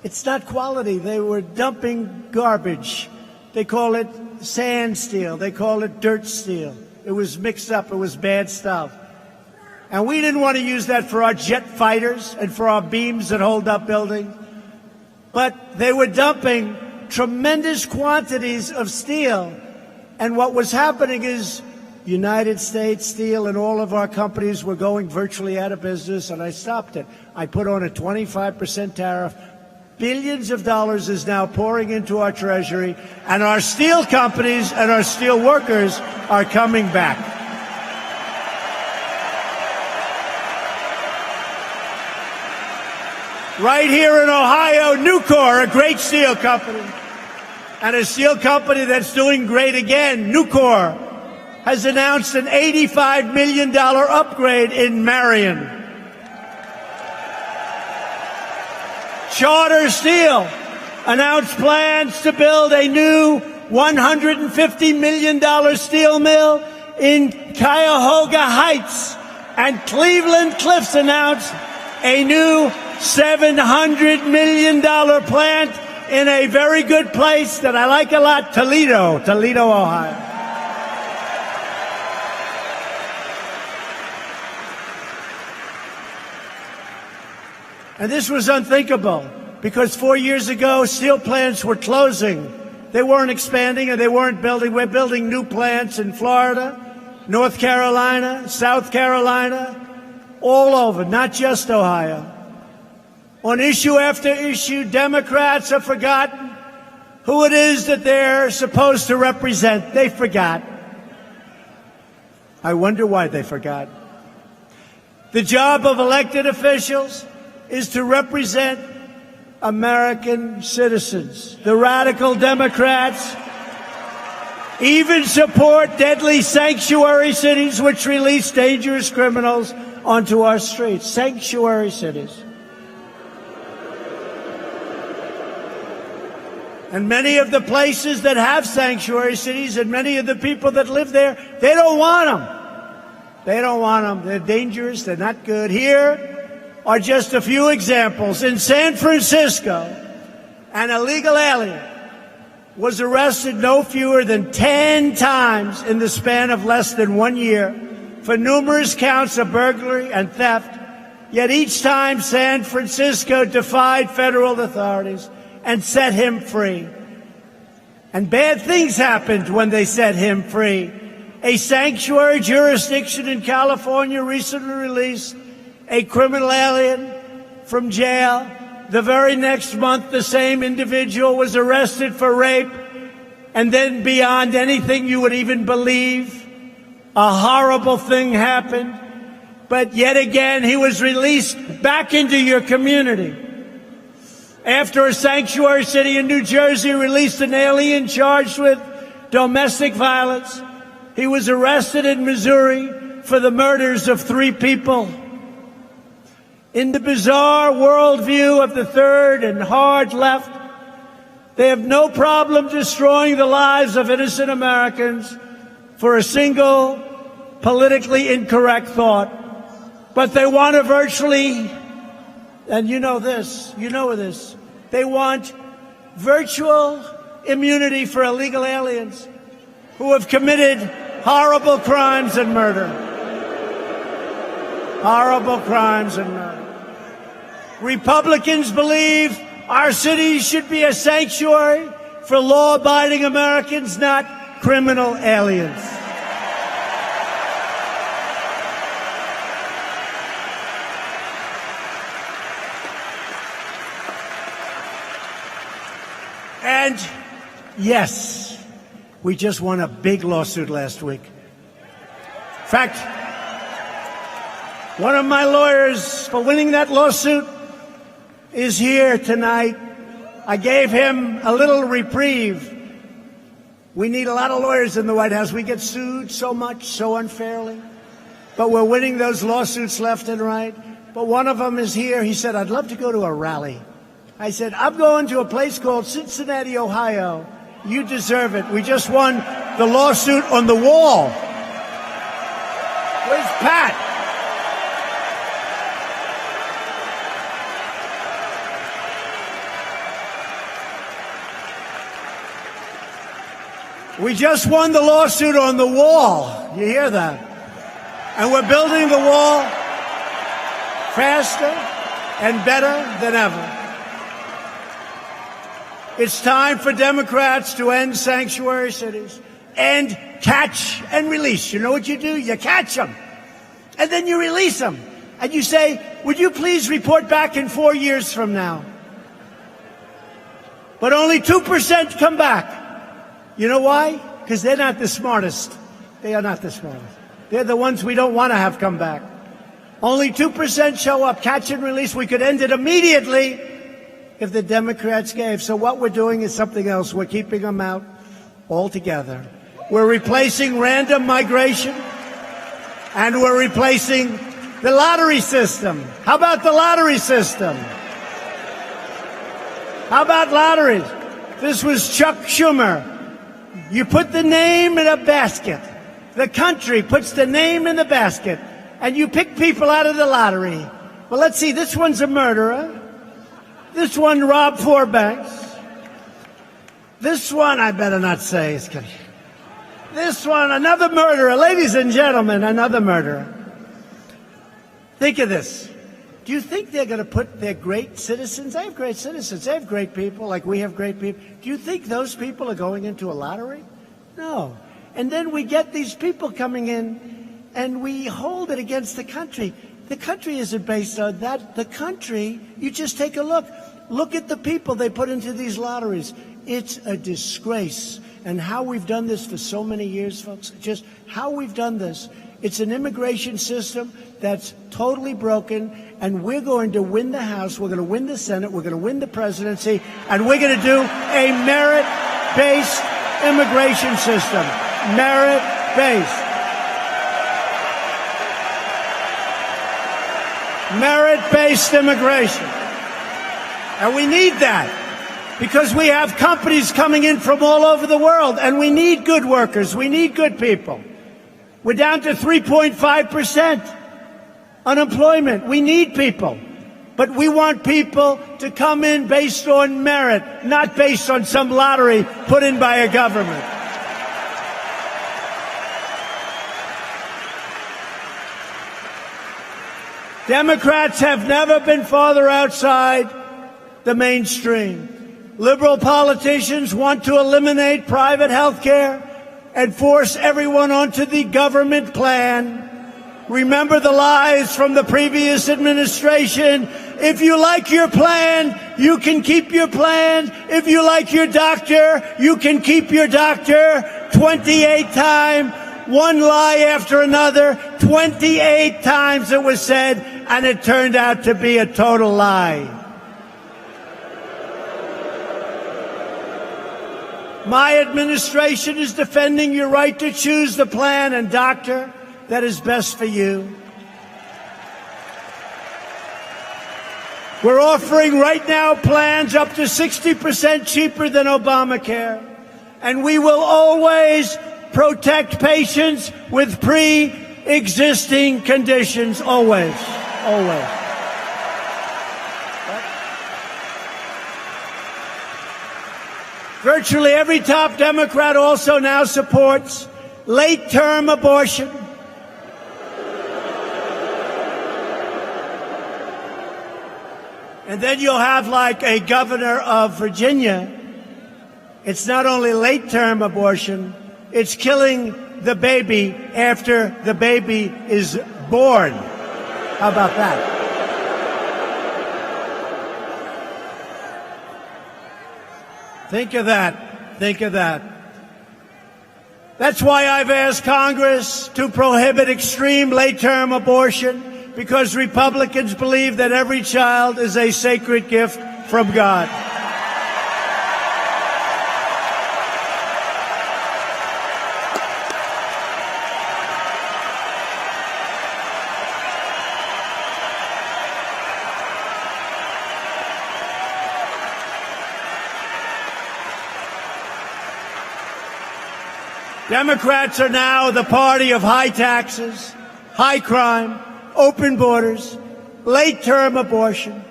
It's not quality. They were dumping garbage. They call it sand steel. They call it dirt steel. It was mixed up. It was bad stuff. And we didn't want to use that for our jet fighters and for our beams that hold up buildings. But they were dumping tremendous quantities of steel. And what was happening is United States Steel and all of our companies were going virtually out of business, and I stopped it. I put on a 25% tariff. Billions of dollars is now pouring into our treasury, and our steel companies and our steel workers are coming back. Right here in Ohio, Nucor, a great steel company, and a steel company that's doing great again, Nucor, has announced an $85 million upgrade in Marion. Charter Steel announced plans to build a new $150 million steel mill in Cuyahoga Heights. And Cleveland Cliffs announced a new $700 million plant in a very good place that I like a lot, Toledo, Ohio. And this was unthinkable because 4 years ago, steel plants were closing. They weren't expanding and they weren't building. We're building new plants in Florida, North Carolina, South Carolina, all over, not just Ohio. On issue after issue, Democrats have forgotten who it is that they're supposed to represent. They forgot. I wonder why they forgot. The job of elected officials is to represent American citizens. The radical Democrats even support deadly sanctuary cities which release dangerous criminals onto our streets. Sanctuary cities. And many of the places that have sanctuary cities and many of the people that live there, they don't want them. They don't want them. They're dangerous. They're not good. Here are just a few examples. In San Francisco, an illegal alien was arrested no fewer than 10 times in the span of less than 1 year for numerous counts of burglary and theft. Yet each time San Francisco defied federal authorities and set him free. And bad things happened when they set him free. A sanctuary jurisdiction in California recently released a criminal alien from jail. The very next month, the same individual was arrested for rape. And then beyond anything you would even believe, a horrible thing happened. But yet again, he was released back into your community. After a sanctuary city in New Jersey released an alien charged with domestic violence, he was arrested in Missouri for the murders of 3 people. In the bizarre worldview of the third and hard left, they have no problem destroying the lives of innocent Americans for a single politically incorrect thought. But they want to virtually, and you know this, they want virtual immunity for illegal aliens who have committed horrible crimes and murder. Horrible crimes and murder. Republicans believe our cities should be a sanctuary for law-abiding Americans, not criminal aliens. And yes, we just won a big lawsuit last week. In fact, one of my lawyers for winning that lawsuit is here tonight. I gave him a little reprieve. We need a lot of lawyers in the White House. We get sued so much, so unfairly. But we're winning those lawsuits left and right. But one of them is here. He said, I'd love to go to a rally. I said, I'm going to a place called Cincinnati, Ohio. You deserve it. We just won the lawsuit on the wall. Where's Pat? We just won the lawsuit on the wall. You hear that? And we're building the wall faster and better than ever. It's time for Democrats to end sanctuary cities and catch and release. You know what you do? You catch them, and then you release them. And you say, would you please report back in 4 years from now? But only 2% come back. You know why? Because they're not the smartest. They are not the smartest. They're the ones we don't want to have come back. Only 2% show up. Catch and release. We could end it immediately if the Democrats gave. So what we're doing is something else. We're keeping them out altogether. We're replacing random migration, and we're replacing the lottery system. How about the lottery system? How about lotteries? This was Chuck Schumer. You put the name in a basket. The country puts the name in the basket, and you pick people out of the lottery. Well, let's see. This one's a murderer. This one robbed 4 banks. This one, I better not say. This one, another murderer. Ladies and gentlemen, another murderer. Think of this. Do you think they're going to put their great citizens? I have great citizens. They have great people, like we have great people. Do you think those people are going into a lottery? No. And then we get these people coming in, and we hold it against the country. The country isn't based on that. The country, you just take a look. Look at the people they put into these lotteries. It's a disgrace. And how we've done this for so many years, folks, just how we've done this. It's an immigration system that's totally broken, and we're going to win the House, we're going to win the Senate, we're going to win the presidency, and we're going to do a merit-based immigration system. Merit-based. Merit-based immigration. And we need that because we have companies coming in from all over the world, and we need good workers. We need good people. We're down to 3.5% unemployment. We need people. But we want people to come in based on merit, not based on some lottery put in by a government. Democrats have never been farther outside the mainstream. Liberal politicians want to eliminate private health care and force everyone onto the government plan. Remember the lies from the previous administration. If you like your plan, you can keep your plan. If you like your doctor, you can keep your doctor. 28 times, one lie after another. 28 times it was said, and it turned out to be a total lie. My administration is defending your right to choose the plan and doctor that is best for you. We're offering right now plans up to 60% cheaper than Obamacare. And we will always protect patients with pre-existing conditions. Always. Always. Virtually every top Democrat also now supports late-term abortion. And then you'll have like a governor of Virginia. It's not only late-term abortion, it's killing the baby after the baby is born. How about that? Think of that. Think of that. That's why I've asked Congress to prohibit extreme late-term abortion, because Republicans believe that every child is a sacred gift from God. Democrats are now the party of high taxes, high crime, open borders, late-term abortion,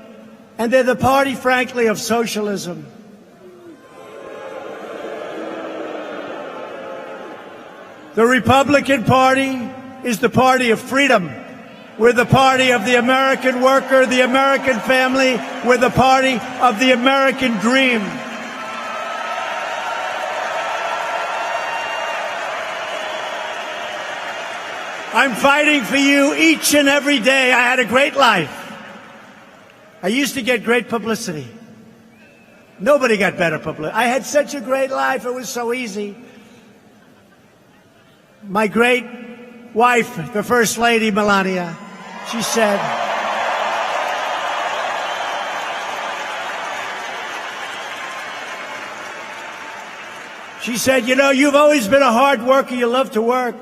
and they're the party, frankly, of socialism. The Republican Party is the party of freedom. We're the party of the American worker, the American family. We're the party of the American dream. I'm fighting for you each and every day. I had a great life. I used to get great publicity. Nobody got better publicity. I had such a great life. It was so easy. My great wife, the First Lady, Melania, she said, you know, you've always been a hard worker. You love to work.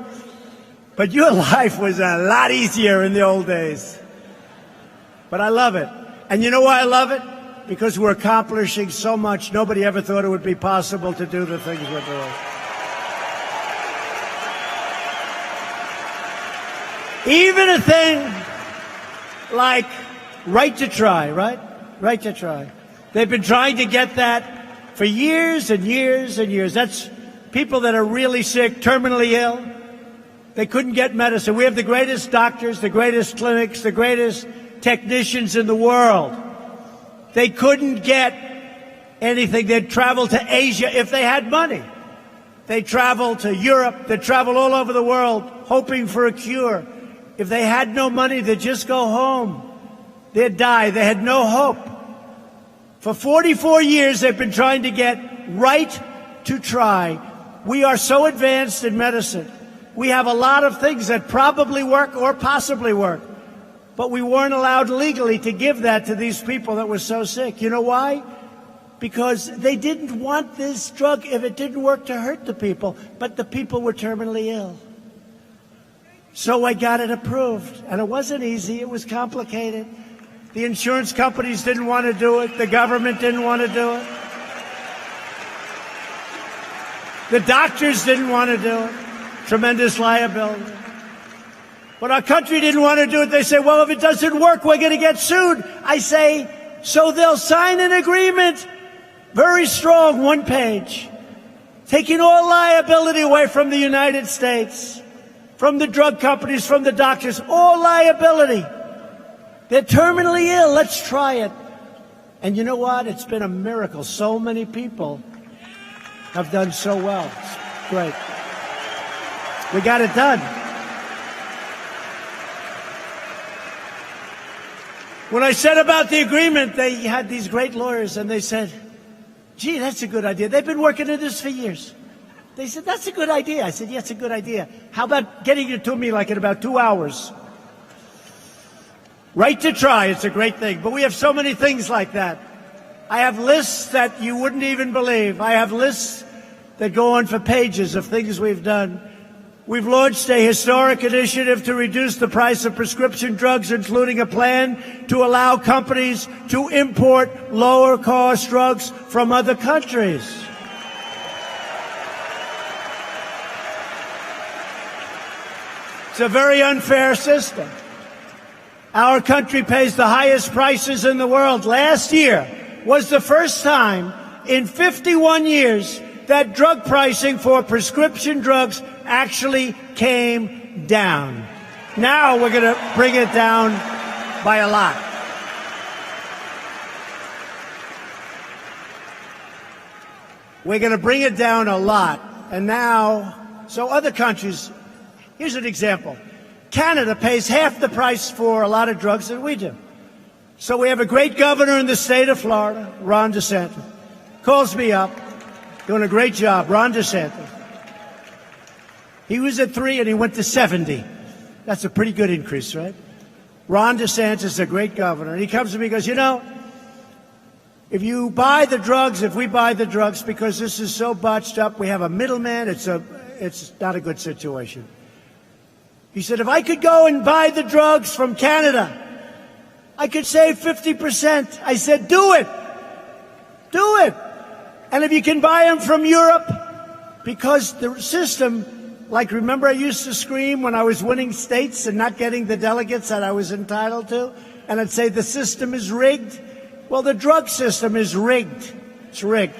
But your life was a lot easier in the old days. But I love it. And you know why I love it? Because we're accomplishing so much. Nobody ever thought it would be possible to do the things we're doing. Even a thing like right to try, right? Right to try. They've been trying to get that for years and years and years. That's people that are really sick, terminally ill. They couldn't get medicine. We have the greatest doctors, the greatest clinics, the greatest technicians in the world. They couldn't get anything. They'd travel to Asia if they had money. They'd travel to Europe. They'd travel all over the world hoping for a cure. If they had no money, they'd just go home. They'd die. They had no hope. For 44 years, they've been trying to get right to try. We are so advanced in medicine. We have a lot of things that probably work or possibly work, but we weren't allowed legally to give that to these people that were so sick. You know why? Because they didn't want this drug, if it didn't work, to hurt the people, but the people were terminally ill. So I got it approved, and it wasn't easy. It was complicated. The insurance companies didn't want to do it. The government didn't want to do it. The doctors didn't want to do it. Tremendous liability. But our country didn't want to do it. They say, well, if it doesn't work, we're going to get sued. I say, so they'll sign an agreement, very strong, one page, taking all liability away from the United States, from the drug companies, from the doctors, all liability. They're terminally ill. Let's try it. And you know what? It's been a miracle. So many people have done so well. It's great. We got it done. When I said about the agreement, they had these great lawyers, and they said, gee, that's a good idea. They've been working on this for years. They said, that's a good idea. I said, yeah, it's a good idea. How about getting it to me like in about 2 hours? Right to try. It's a great thing. But we have so many things like that. I have lists that you wouldn't even believe. I have lists that go on for pages of things we've done. We've launched a historic initiative to reduce the price of prescription drugs, including a plan to allow companies to import lower-cost drugs from other countries. It's a very unfair system. Our country pays the highest prices in the world. Last year was the first time in 51 years that drug pricing for prescription drugs actually came down. Now we're going to bring it down by a lot. We're going to bring it down a lot. And now, so other countries, here's an example. Canada pays half the price for a lot of drugs than we do. So we have a great governor in the state of Florida, Ron DeSantis, calls me up, doing a great job, Ron DeSantis. He was at 3 and he went to 70. That's a pretty good increase, right? Ron DeSantis is a great governor. And he comes to me and goes, you know, if you buy the drugs, if we buy the drugs, because this is so botched up, we have a middleman, it's not a good situation. He said, if I could go and buy the drugs from Canada, I could save 50%. I said, do it. Do it. And if you can buy them from Europe, because the system, like remember I used to scream when I was winning states and not getting the delegates that I was entitled to, and I'd say the system is rigged. Well, the drug system is rigged. It's rigged.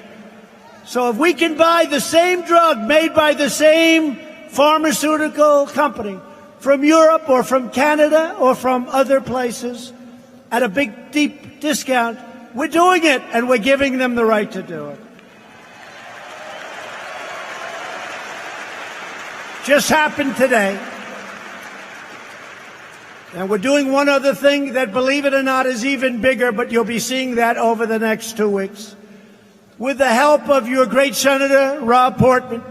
So if we can buy the same drug made by the same pharmaceutical company from Europe or from Canada or from other places at a big, deep discount, we're doing it, and we're giving them the right to do it. Just happened today. And we're doing one other thing that, believe it or not, is even bigger, but you'll be seeing that over the next 2 weeks. With the help of your great Senator, Rob Portman,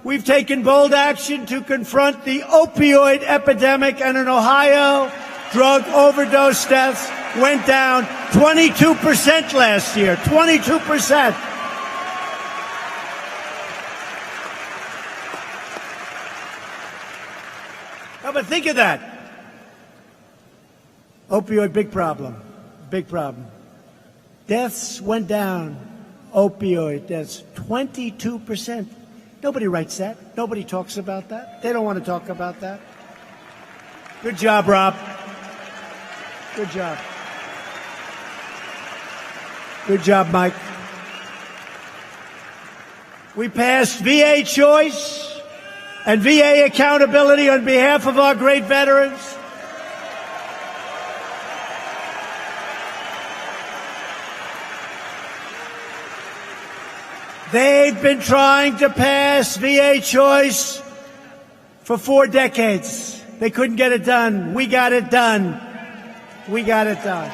we've taken bold action to confront the opioid epidemic, and in Ohio, drug overdose deaths went down 22% last year. 22%. Now, but think of that. Opioid, big problem. Big problem. Deaths went down. Opioid deaths, 22%. Nobody writes that. Nobody talks about that. They don't want to talk about that. Good job, Rob. Good job. Good job, Mike. We passed VA choice and VA accountability on behalf of our great veterans. They've been trying to pass VA choice for 4 decades. They couldn't get it done. We got it done. We got it done.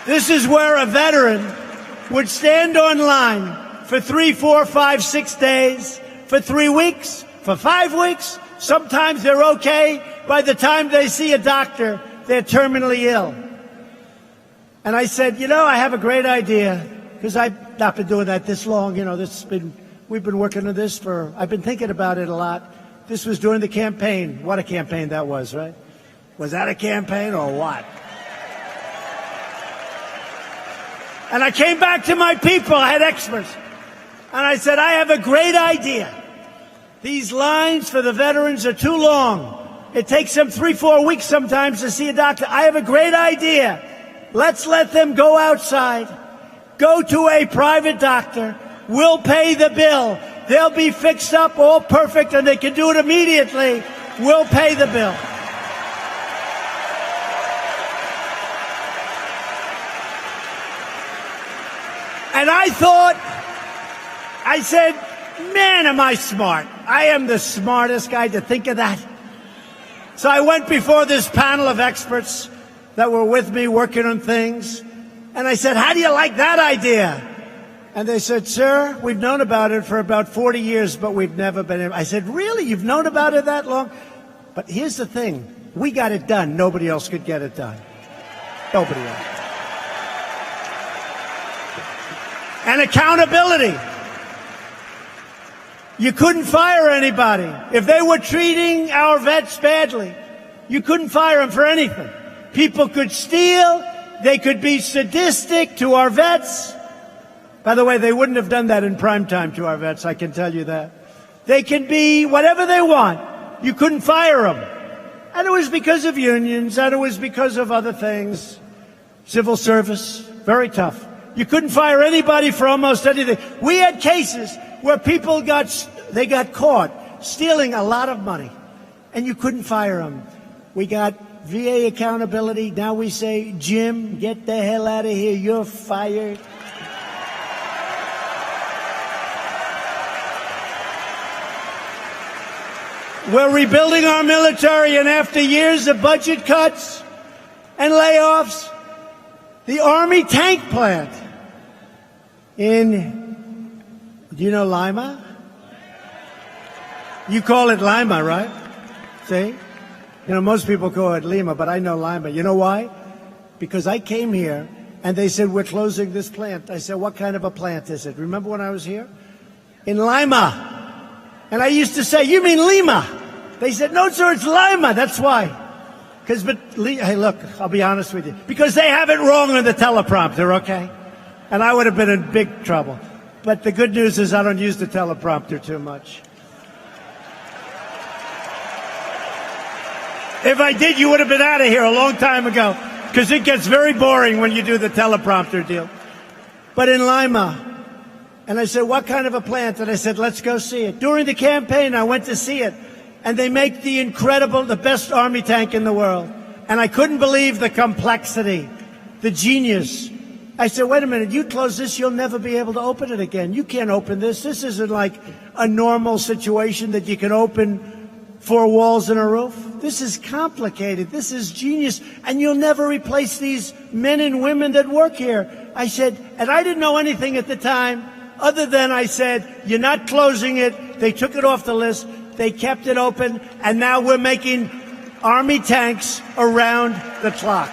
This is where a veteran would stand online for 3, 4, 5, 6 days, for 3 weeks, for 5 weeks. Sometimes they're okay. By the time they see a doctor, they're terminally ill. And I said, you know, I have a great idea, because I've not been doing that this long. You know, we've been working on this I've been thinking about it a lot. This was during the campaign. What a campaign that was, right? Was that a campaign or what? And I came back to my people. I had experts. And I said, I have a great idea. These lines for the veterans are too long. It takes them 3, 4 weeks sometimes to see a doctor. I have a great idea. Let's let them go outside, go to a private doctor. We'll pay the bill. They'll be fixed up, all perfect, and they can do it immediately. We'll pay the bill. And I said, Man, am I smart. I am the smartest guy to think of that. So I went before this panel of experts that were with me working on things, and I said, how do you like that idea? And they said, sir, we've known about it for about 40 years, but we've never been able. I said, really? You've known about it that long? But here's the thing. We got it done. Nobody else could get it done. Nobody else. And accountability. You couldn't fire anybody. If they were treating our vets badly, you couldn't fire them for anything. People could steal. They could be sadistic to our vets. By the way, they wouldn't have done that in prime time to our vets, I can tell you that. They can be whatever they want. You couldn't fire them. And it was because of unions, and it was because of other things. Civil service, very tough. You couldn't fire anybody for almost anything. We had cases where people got caught stealing a lot of money, and you couldn't fire them. We got VA accountability. Now we say, Jim, get the hell out of here. You're fired. We're rebuilding our military, and after years of budget cuts and layoffs, the Army tank plant in, do you know Lima? You call it Lima, right? See? You know, most people call it Lima, but I know Lima. You know why? Because I came here, and they said, we're closing this plant. I said, what kind of a plant is it? Remember when I was here? In Lima. And I used to say, you mean Lima? They said, no, sir, it's Lima. That's why. Hey, look, I'll be honest with you. Because they have it wrong on the teleprompter, okay? And I would have been in big trouble. But the good news is I don't use the teleprompter too much. If I did, you would have been out of here a long time ago. Because it gets very boring when you do the teleprompter deal. But in Lima. And I said, what kind of a plant? And I said, let's go see it. During the campaign, I went to see it. And they make the best Army tank in the world. And I couldn't believe the complexity, the genius. I said, wait a minute, you close this, you'll never be able to open it again. You can't open this. This isn't like a normal situation that you can open 4 walls and a roof. This is complicated. This is genius. And you'll never replace these men and women that work here. I said, and I didn't know anything at the time, other than I said, you're not closing it. They took it off the list. They kept it open, and now we're making Army tanks around the clock.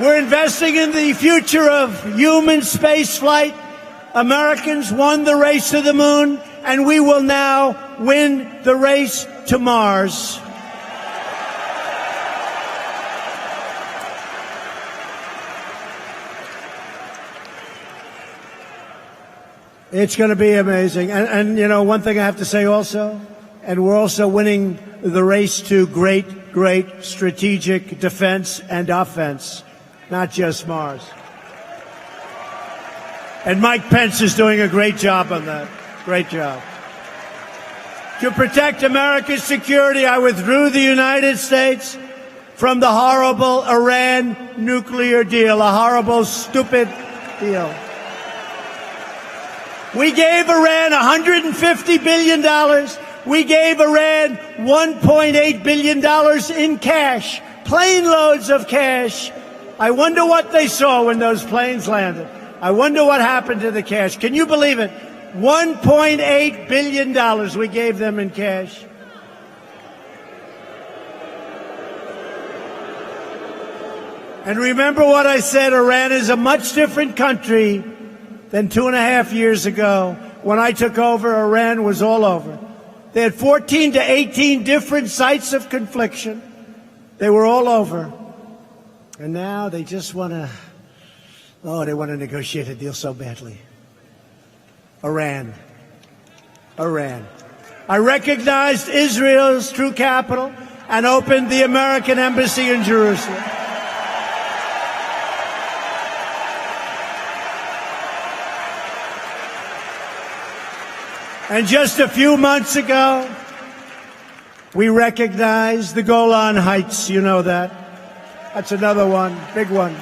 We're investing in the future of human space flight. Americans won the race to the moon, and we will now win the race to Mars. It's going to be amazing. And, you know, one thing I have to say also, and we're also winning the race to great strategic defense and offense, not just Mars. And Mike Pence is doing a great job on that. Great job. To protect America's security, I withdrew the United States from the horrible Iran nuclear deal, a horrible, stupid deal. We gave Iran $150 billion. We gave Iran $1.8 billion in cash, plane loads of cash. I wonder what they saw when those planes landed. I wonder what happened to the cash. Can you believe it? $1.8 billion we gave them in cash. And remember what I said, Iran is a much different country than 2.5 years ago. When I took over, Iran was all over. They had 14 to 18 different sites of confliction. They were all over. And now they just want to, they want to negotiate a deal so badly. Iran. I recognized Israel's true capital and opened the American embassy in Jerusalem. And just a few months ago, we recognized the Golan Heights, you know that. That's another one, big one,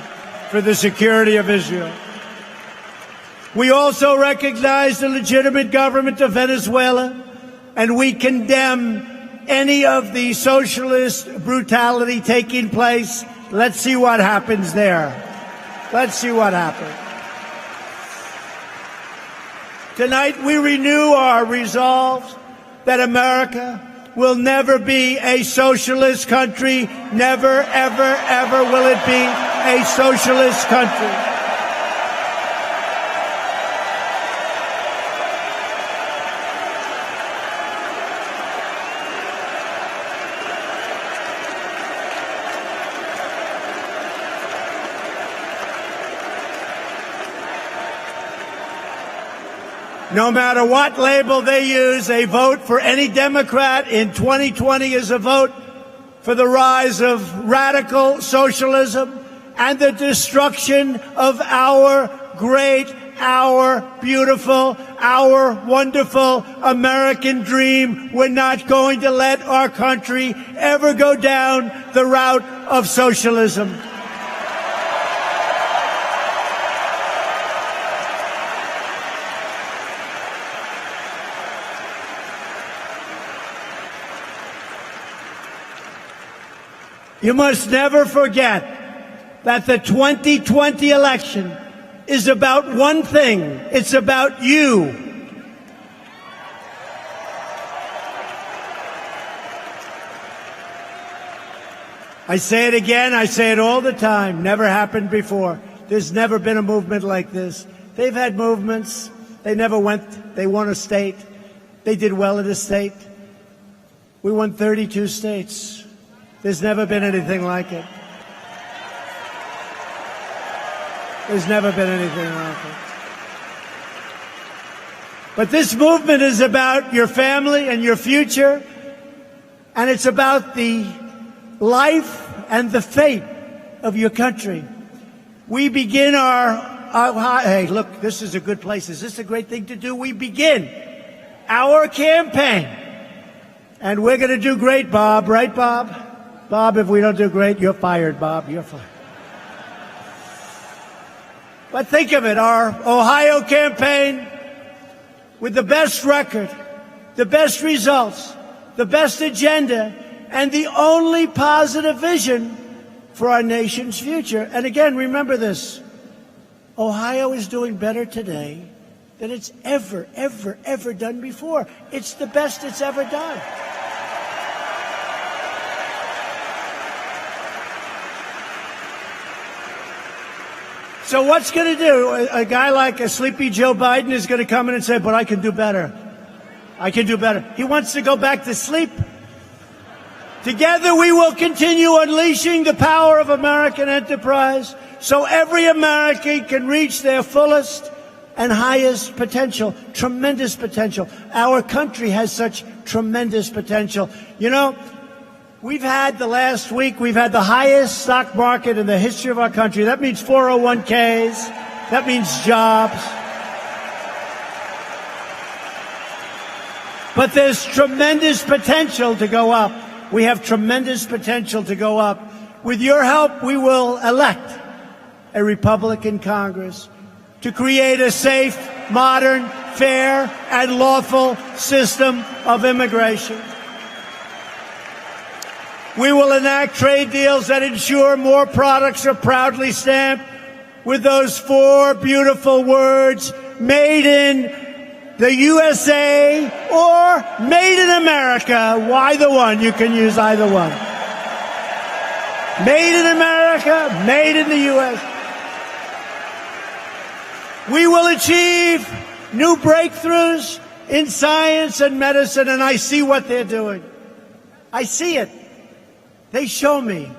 for the security of Israel. We also recognize the legitimate government of Venezuela, and we condemn any of the socialist brutality taking place. Let's see what happens there. Let's see what happens. Tonight, we renew our resolve that America will never be a socialist country. Never, ever, ever will it be a socialist country. No matter what label they use, a vote for any Democrat in 2020 is a vote for the rise of radical socialism and the destruction of our great, our beautiful, our wonderful American dream. We're not going to let our country ever go down the route of socialism. You must never forget that the 2020 election is about one thing. It's about you. I say it again. I say it all the time. Never happened before. There's never been a movement like this. They've had movements. They never went. They won a state. They did well in a state. We won 32 states. There's never been anything like it. There's never been anything like it. But this movement is about your family and your future, and it's about the life and the fate of your country. We begin hey, look, this is a good place. Is this a great thing to do? We begin our campaign, and we're going to do great, Bob. Right, Bob? Bob, if we don't do great, you're fired, Bob. You're fired. But think of it, our Ohio campaign with the best record, the best results, the best agenda, and the only positive vision for our nation's future. And again, remember this. Ohio is doing better today than it's ever, ever, ever done before. It's the best it's ever done. So what's going to do? A guy like a sleepy Joe Biden is going to come in and say, but I can do better. I can do better. He wants to go back to sleep. Together we will continue unleashing the power of American enterprise so every American can reach their fullest and highest potential, tremendous potential. Our country has such tremendous potential. You know, we've had the highest stock market in the history of our country. That means 401ks. That means jobs. But there's tremendous potential to go up. We have tremendous potential to go up. With your help, we will elect a Republican Congress to create a safe, modern, fair, and lawful system of immigration. We will enact trade deals that ensure more products are proudly stamped with those four beautiful words, made in the USA or made in America. Why the one? You can use either one. Made in America, made in the U.S. We will achieve new breakthroughs in science and medicine, and I see what they're doing. I see it. They show me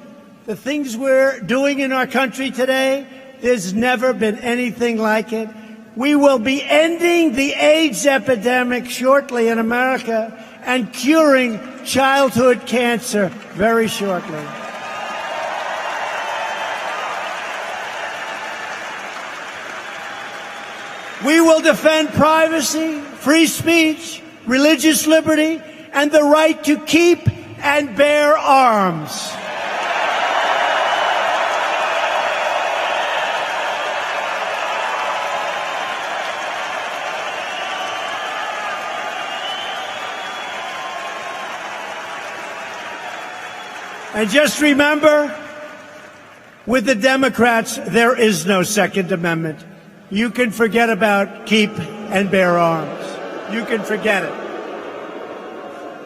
the things we're doing in our country today. There's never been anything like it. We will be ending the AIDS epidemic shortly in America and curing childhood cancer very shortly. We will defend privacy, free speech, religious liberty, and the right to keep and bear arms. And just remember, with the Democrats, there is no Second Amendment. You can forget about keep and bear arms. You can forget it.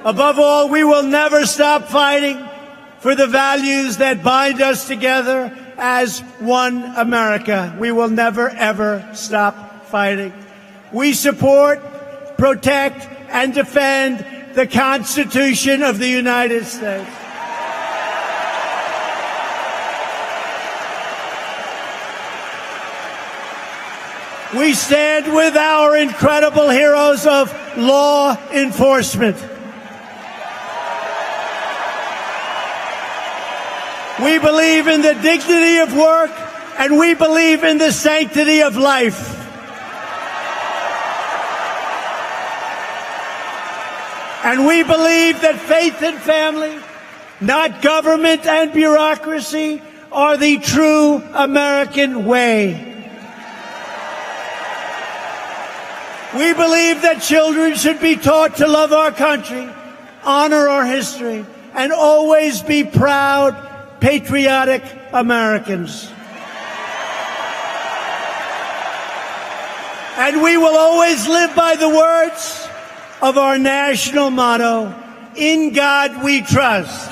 Above all, we will never stop fighting for the values that bind us together as one America. We will never, ever stop fighting. We support, protect, and defend the Constitution of the United States. We stand with our incredible heroes of law enforcement. We believe in the dignity of work, and we believe in the sanctity of life. And we believe that faith and family, not government and bureaucracy, are the true American way. We believe that children should be taught to love our country, honor our history, and always be proud, patriotic Americans. And we will always live by the words of our national motto, "In God we trust."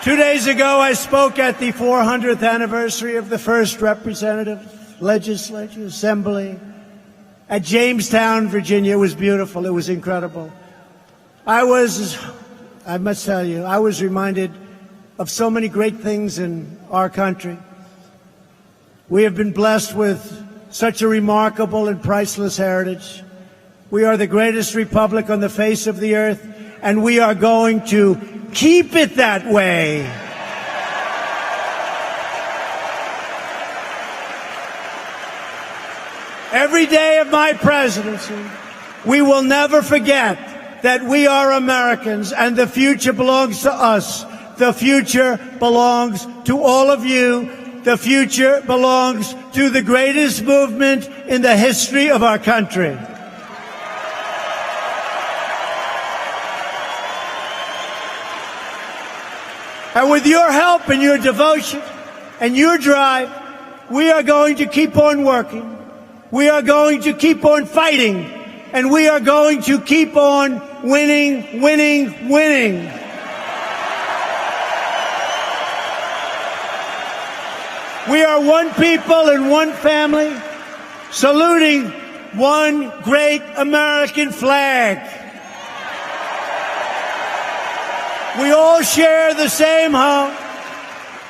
Two days ago, I spoke at the 400th anniversary of the first representative legislature assembly at Jamestown, Virginia. It was beautiful. It was incredible. I must tell you, I was reminded of so many great things in our country. We have been blessed with such a remarkable and priceless heritage. We are the greatest republic on the face of the earth, and we are going to keep it that way. Every day of my presidency, we will never forget that we are Americans and the future belongs to us. The future belongs to all of you. The future belongs to the greatest movement in the history of our country. And with your help and your devotion and your drive, we are going to keep on working. We are going to keep on fighting. And we are going to keep on winning, winning, winning. We are one people and one family, saluting one great American flag. We all share the same home,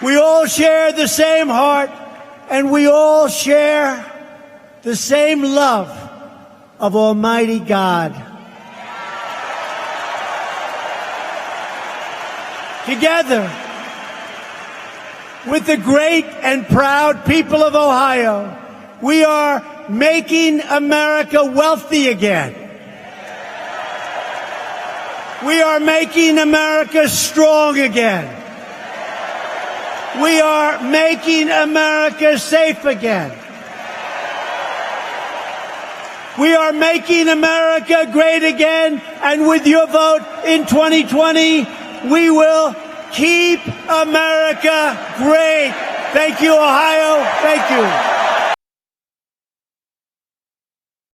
we all share the same heart, and we all share the same love of Almighty God. Together, with the great and proud people of Ohio, we are making America wealthy again. We are making America strong again. We are making America safe again. We are making America great again, and with your vote in 2020, we will keep America great. Thank you, Ohio. Thank you.